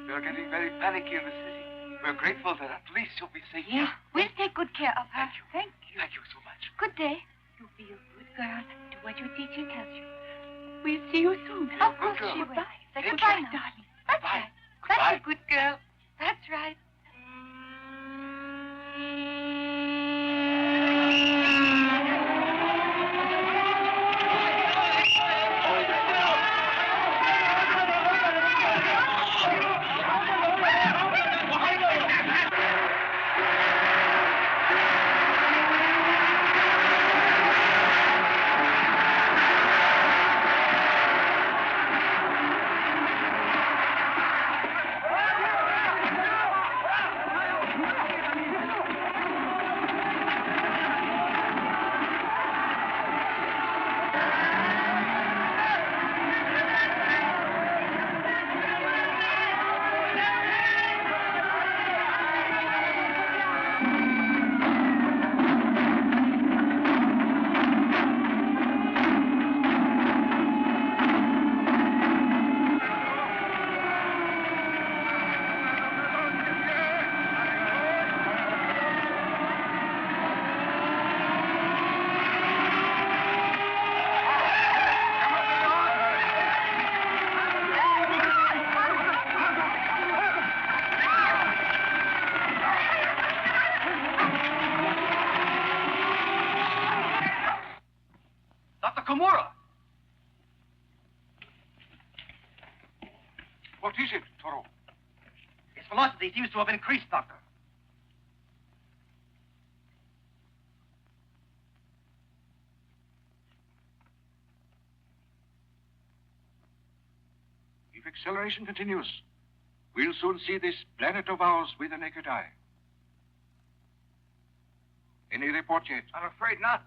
We're getting very panicky in the city. We're grateful that at least you'll be safe here. We'll take good care of her. Thank you. Thank you so much. Good day. You be a good girl. Do what your teacher tells you. We'll see you soon. Of course she will. Say goodbye now. Darling. That's right. That's a good girl. That's right. Komura! What is it, Toro? Its velocity seems to have increased, Doctor. If acceleration continues, we'll soon see this planet of ours with the naked eye. Any report yet? I'm afraid not.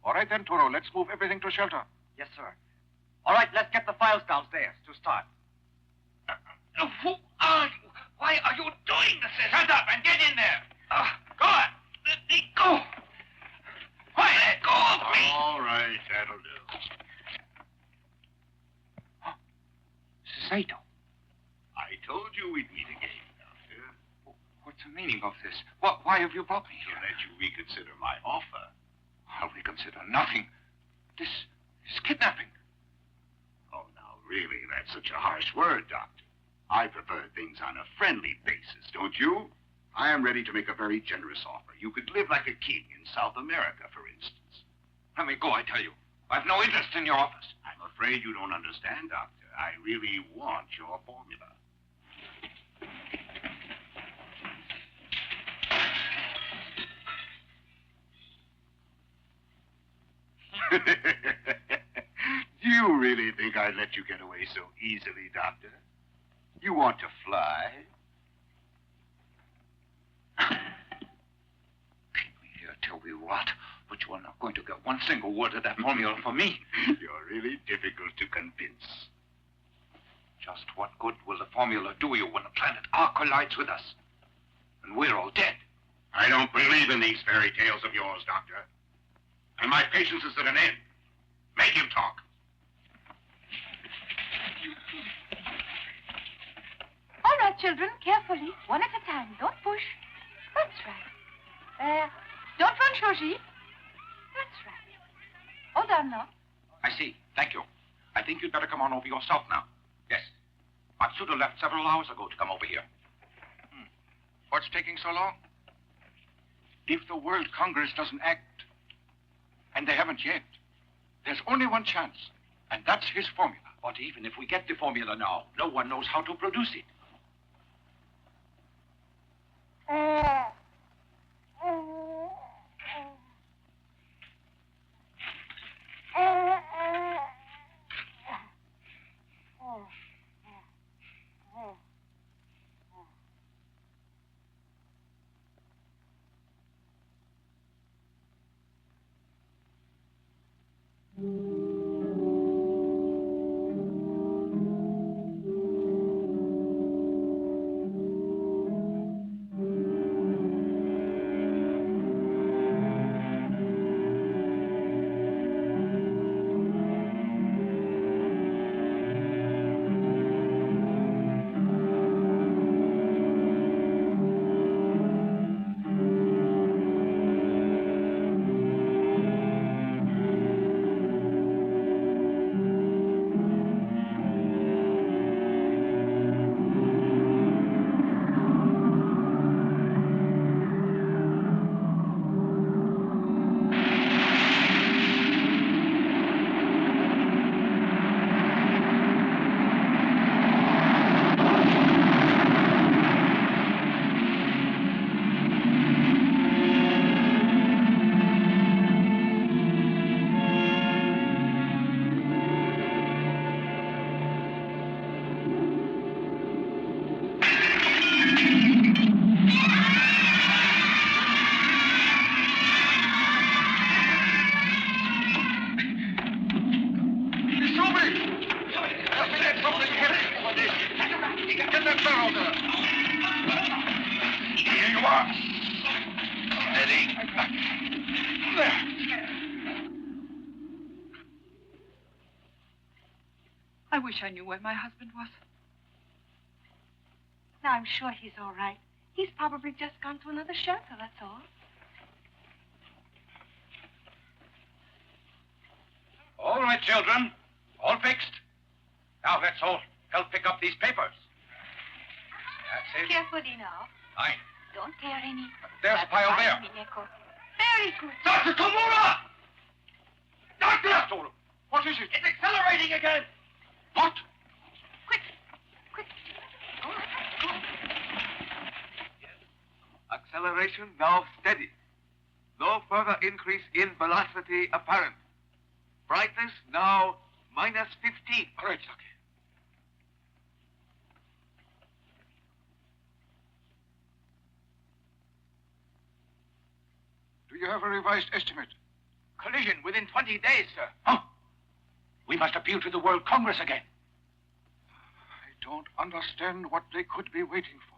All right then, Toro. Let's move everything to shelter. Yes, sir. All right, let's get the files downstairs to start. Who are you? Why are you doing this? Shut up and get in there. Go on. Let me go. Quiet. Let go of me. All right, that'll do. Saito. I told you we'd meet again, Doctor. What's the meaning of this? Why have you brought me To here? let you reconsider my offer. I'll reconsider nothing. This is kidnapping. Oh, now, really, that's such a harsh word, Doctor. I prefer things on a friendly basis, don't you? I am ready to make a very generous offer. You could live like a king in South America, for instance. Let me go, I tell you. I've no interest in your office. I'm afraid you don't understand, Doctor. I really want your formula. Do you really think I'd let you get away so easily, Doctor? You want to fly? Keep me here till we rot, but you are not going to get one single word of that formula from me. You're really difficult to convince. Just what good will the formula do you when the planet R collides with us? And we're all dead. I don't believe in these fairy tales of yours, Doctor. And my patience is at an end. Make him talk. All right, children, carefully, one at a time. Don't push. That's right. There. Don't run, Shoji. That's right. Hold on now. I see. Thank you. I think you'd better come on over yourself now. Yes. Matsuda left several hours ago to come over here. What's taking so long? If the World Congress doesn't act, and they haven't yet, there's only one chance, and that's his formula. But even if we get the formula now, no one knows how to produce it. I wish I knew where my husband was. Now, I'm sure he's all right. He's probably just gone to another shelter, that's all. All right, children. All fixed. Now let's all help pick up these papers. That's it. Carefully now. Fine. Don't tear any. There's a pile there. Mineko. Very good. Dr. Komura! Doctor! What is it? It's accelerating again! What? Quick. Go on. Acceleration now steady. No further increase in velocity apparent. Brightness now minus 15. All right, Lucky. Do you have a revised estimate? Collision within 20 days, sir. Huh? We must appeal to the World Congress again. I don't understand what they could be waiting for.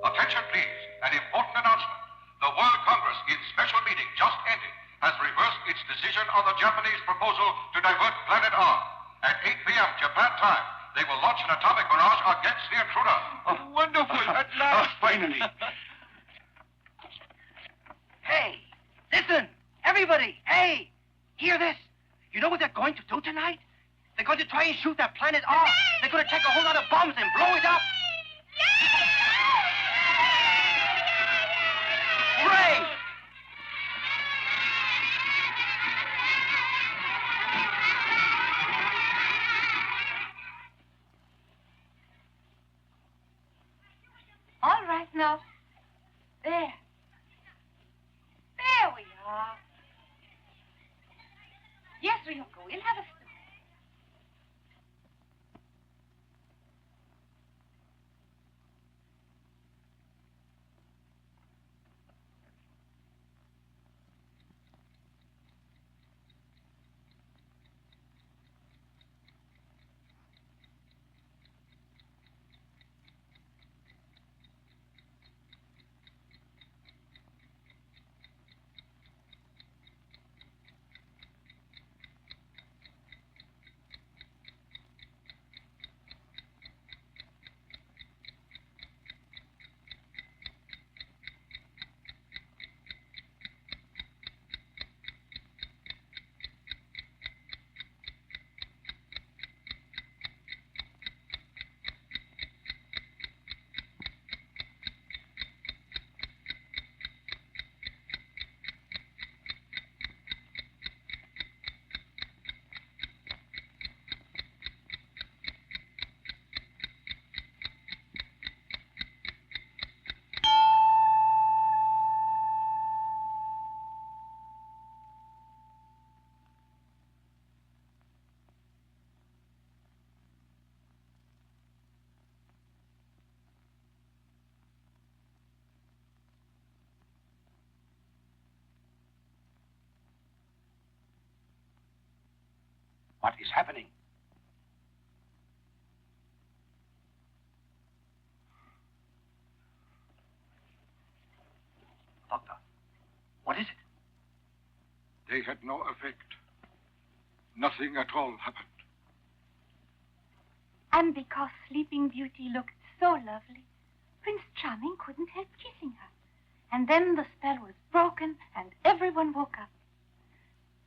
Attention, please. An important announcement. The World Congress, in special meeting just ended, has reversed its decision on the Japanese proposal to divert planet R. At 8 p.m. Japan time, they will launch an atomic barrage against the intruder. Oh, wonderful. At last. Finally. Hey, listen, everybody. Hey, hear this? You know what they're going to do tonight? They're going to try and shoot that planet off. They're going to take a whole lot of bombs and blow it up. Hooray! All right now. There. There we are. Yes, Ryoko, we'll have a stew. What is happening? Doctor, what is it? They had no effect. Nothing at all happened. And because Sleeping Beauty looked so lovely, Prince Charming couldn't help kissing her. And then the spell was broken and everyone woke up.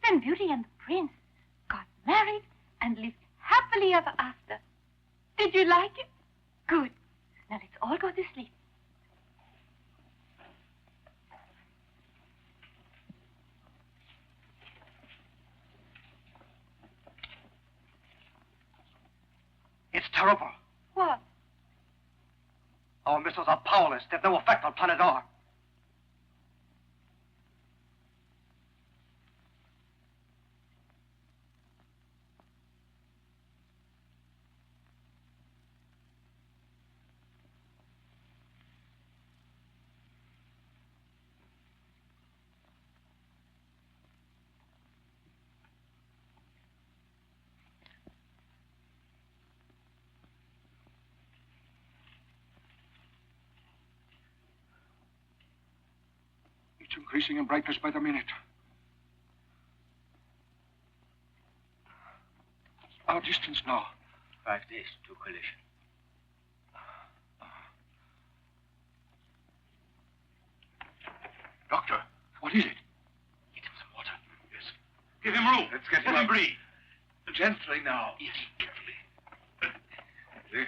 Then Beauty and the Prince got married and lived happily ever after. Did you like it? Good. Now let's all go to sleep. It's terrible. What? Our missiles are powerless. They have no effect on planet R. It's increasing in brightness by the minute. Our distance now. 5 days to collision. Doctor, what is it? Get him some water. Yes. Give him room. Let's get him Let up. breathe. Gently now. Easy, carefully. There.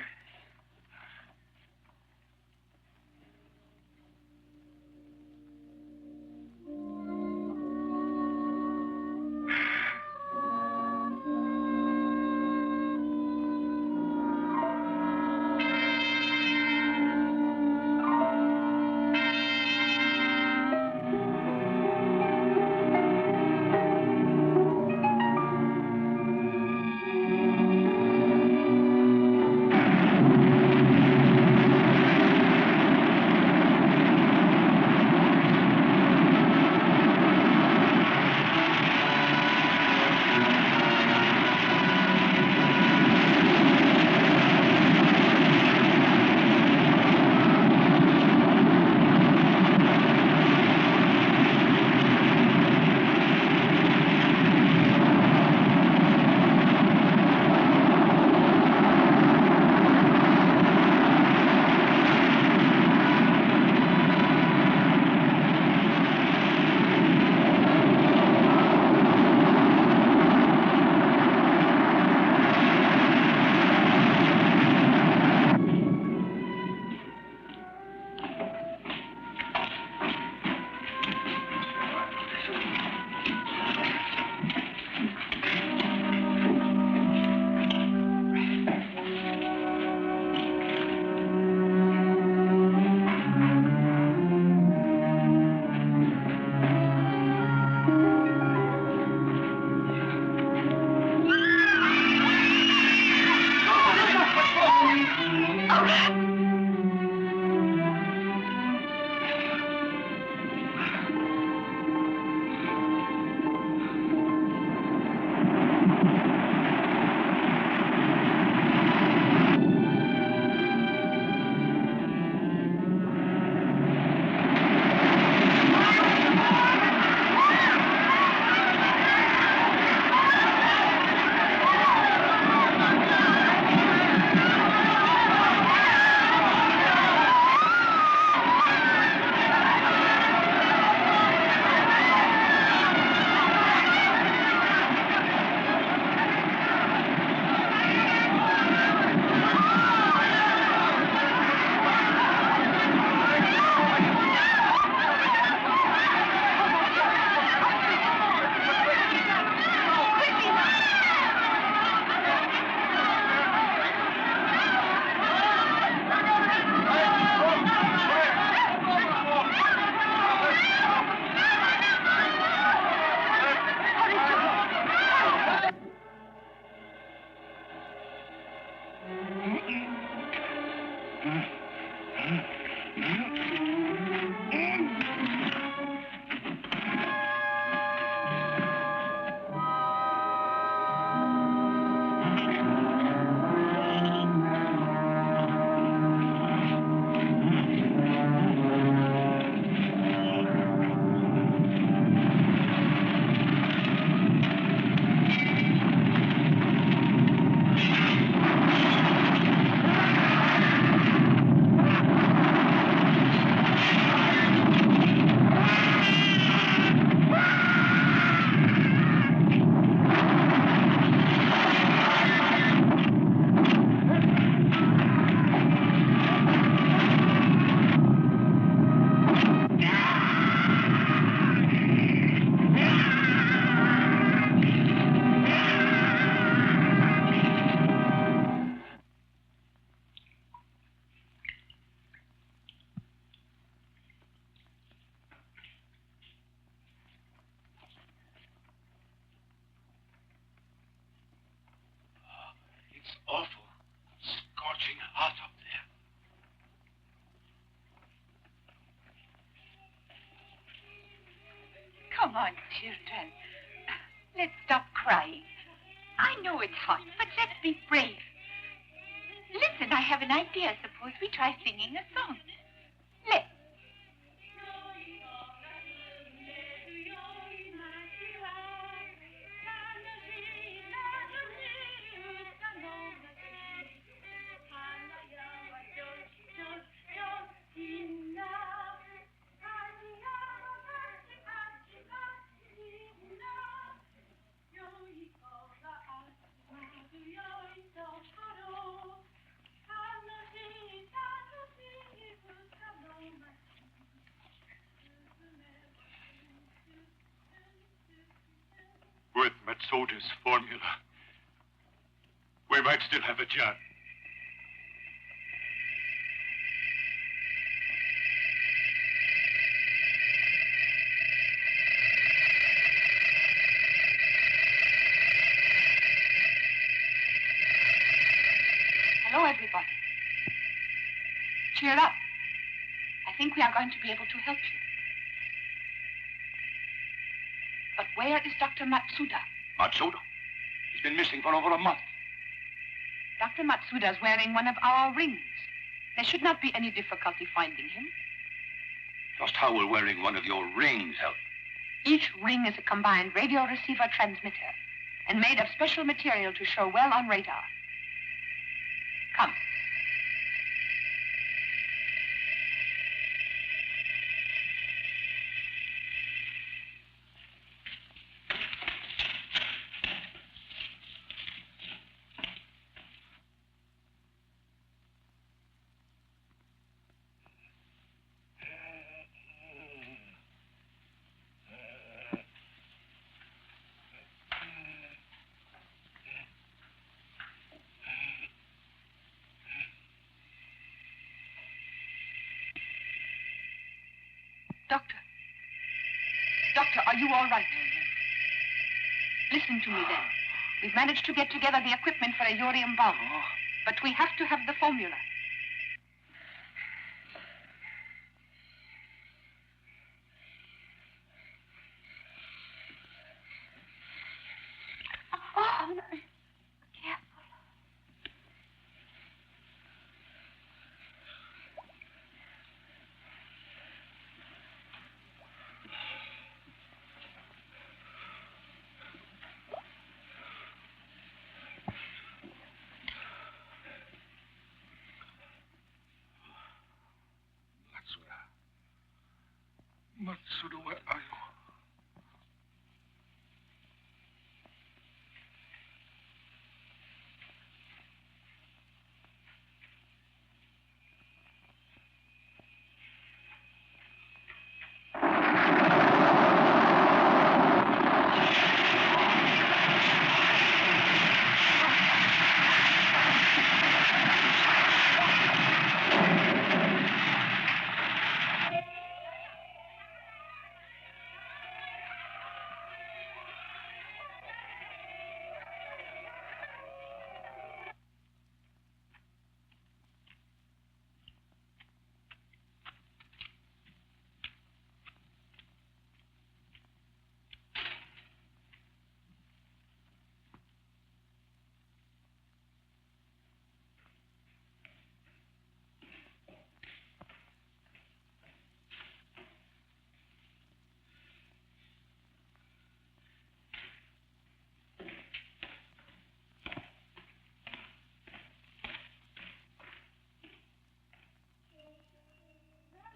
Come on, children. Let's stop crying. I know it's hot, but let's be brave. Listen, I have an idea. Suppose we try singing a song. Let's. With Metsoda's formula, we might still have a chance. Hello, everybody. Cheer up. I think we are going to be able to help you. But where is Dr. Matsuda? Matsuda? He's been missing for over a month. Dr. Matsuda is wearing one of our rings. There should not be any difficulty finding him. Just how will wearing one of your rings help? Each ring is a combined radio receiver transmitter and made of special material to show well on radar. Come. Doctor, are you all right? Listen to me then. We've managed to get together the equipment for a urium bomb, but we have to have the formula. Oh, no. Matsuda, where are you?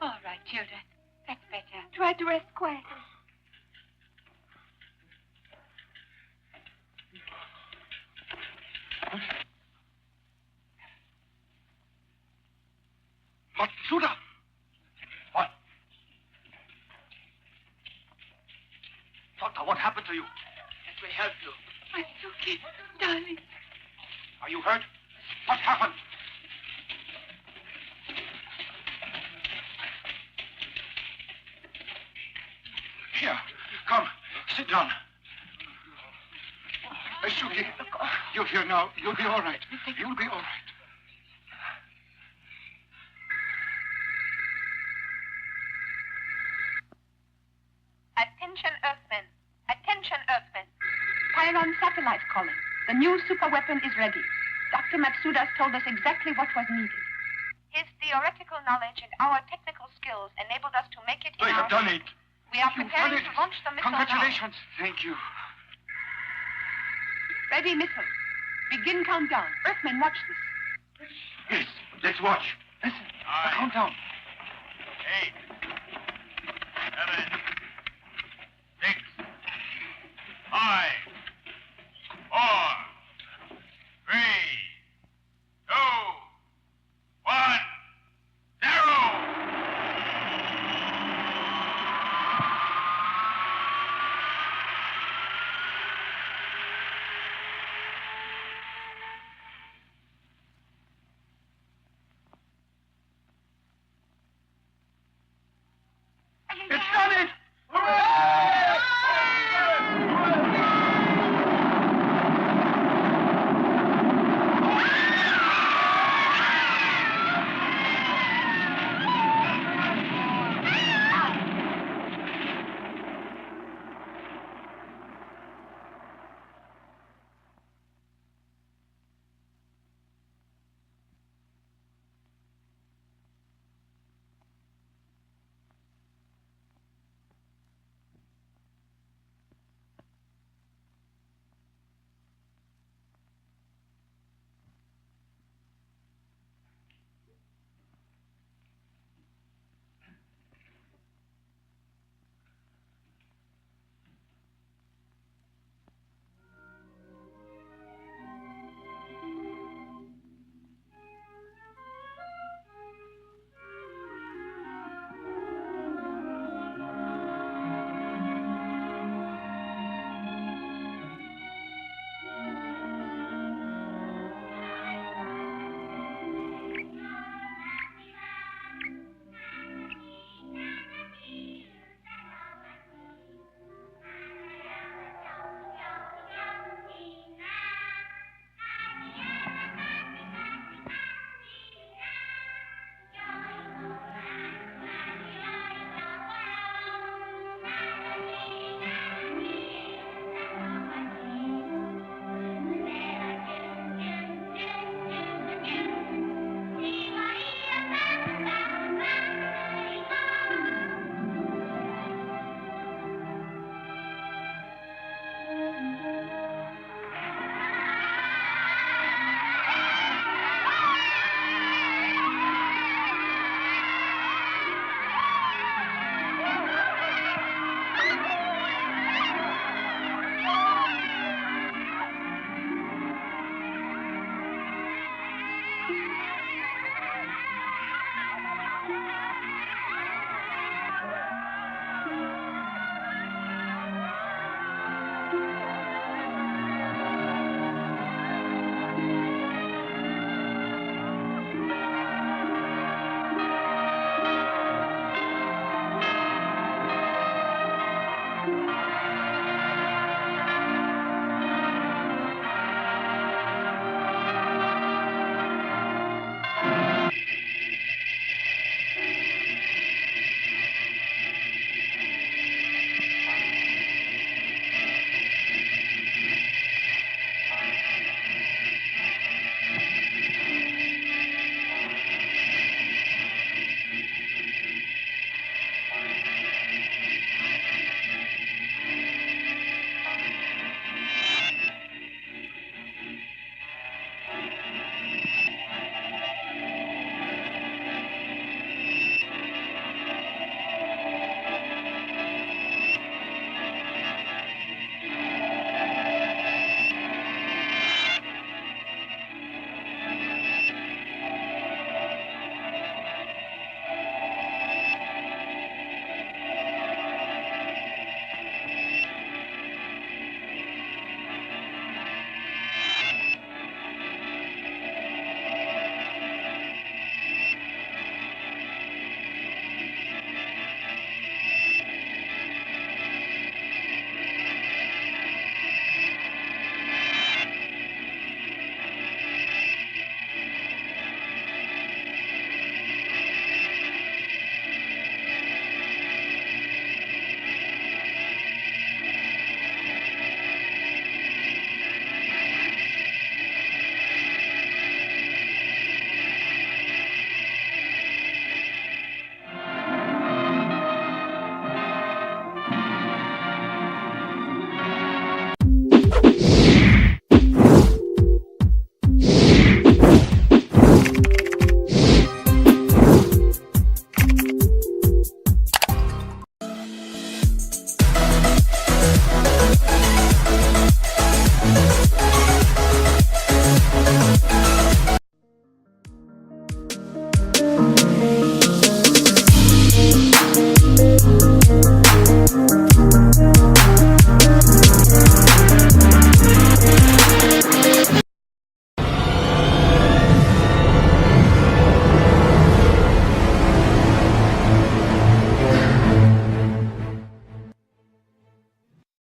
All right, children. That's better. Try to rest quietly. Matsuda! What? Doctor, what happened to you? Let me help you. Matsuki, darling. Are you hurt? What happened? Here, come, sit down. Shuki, you're here now. You'll be all right. You'll be all right. Attention, Earthmen. Attention, Earthmen. Pyron satellite calling. The new superweapon is ready. Dr. Matsuda's told us exactly what was needed. His theoretical knowledge and our technical skills enabled us to make it in I have done it. We are preparing to launch the missile Congratulations. Thank you. Ready missile. Begin countdown. Earthmen, watch this. Yes, let's watch. Listen, the countdown. 8,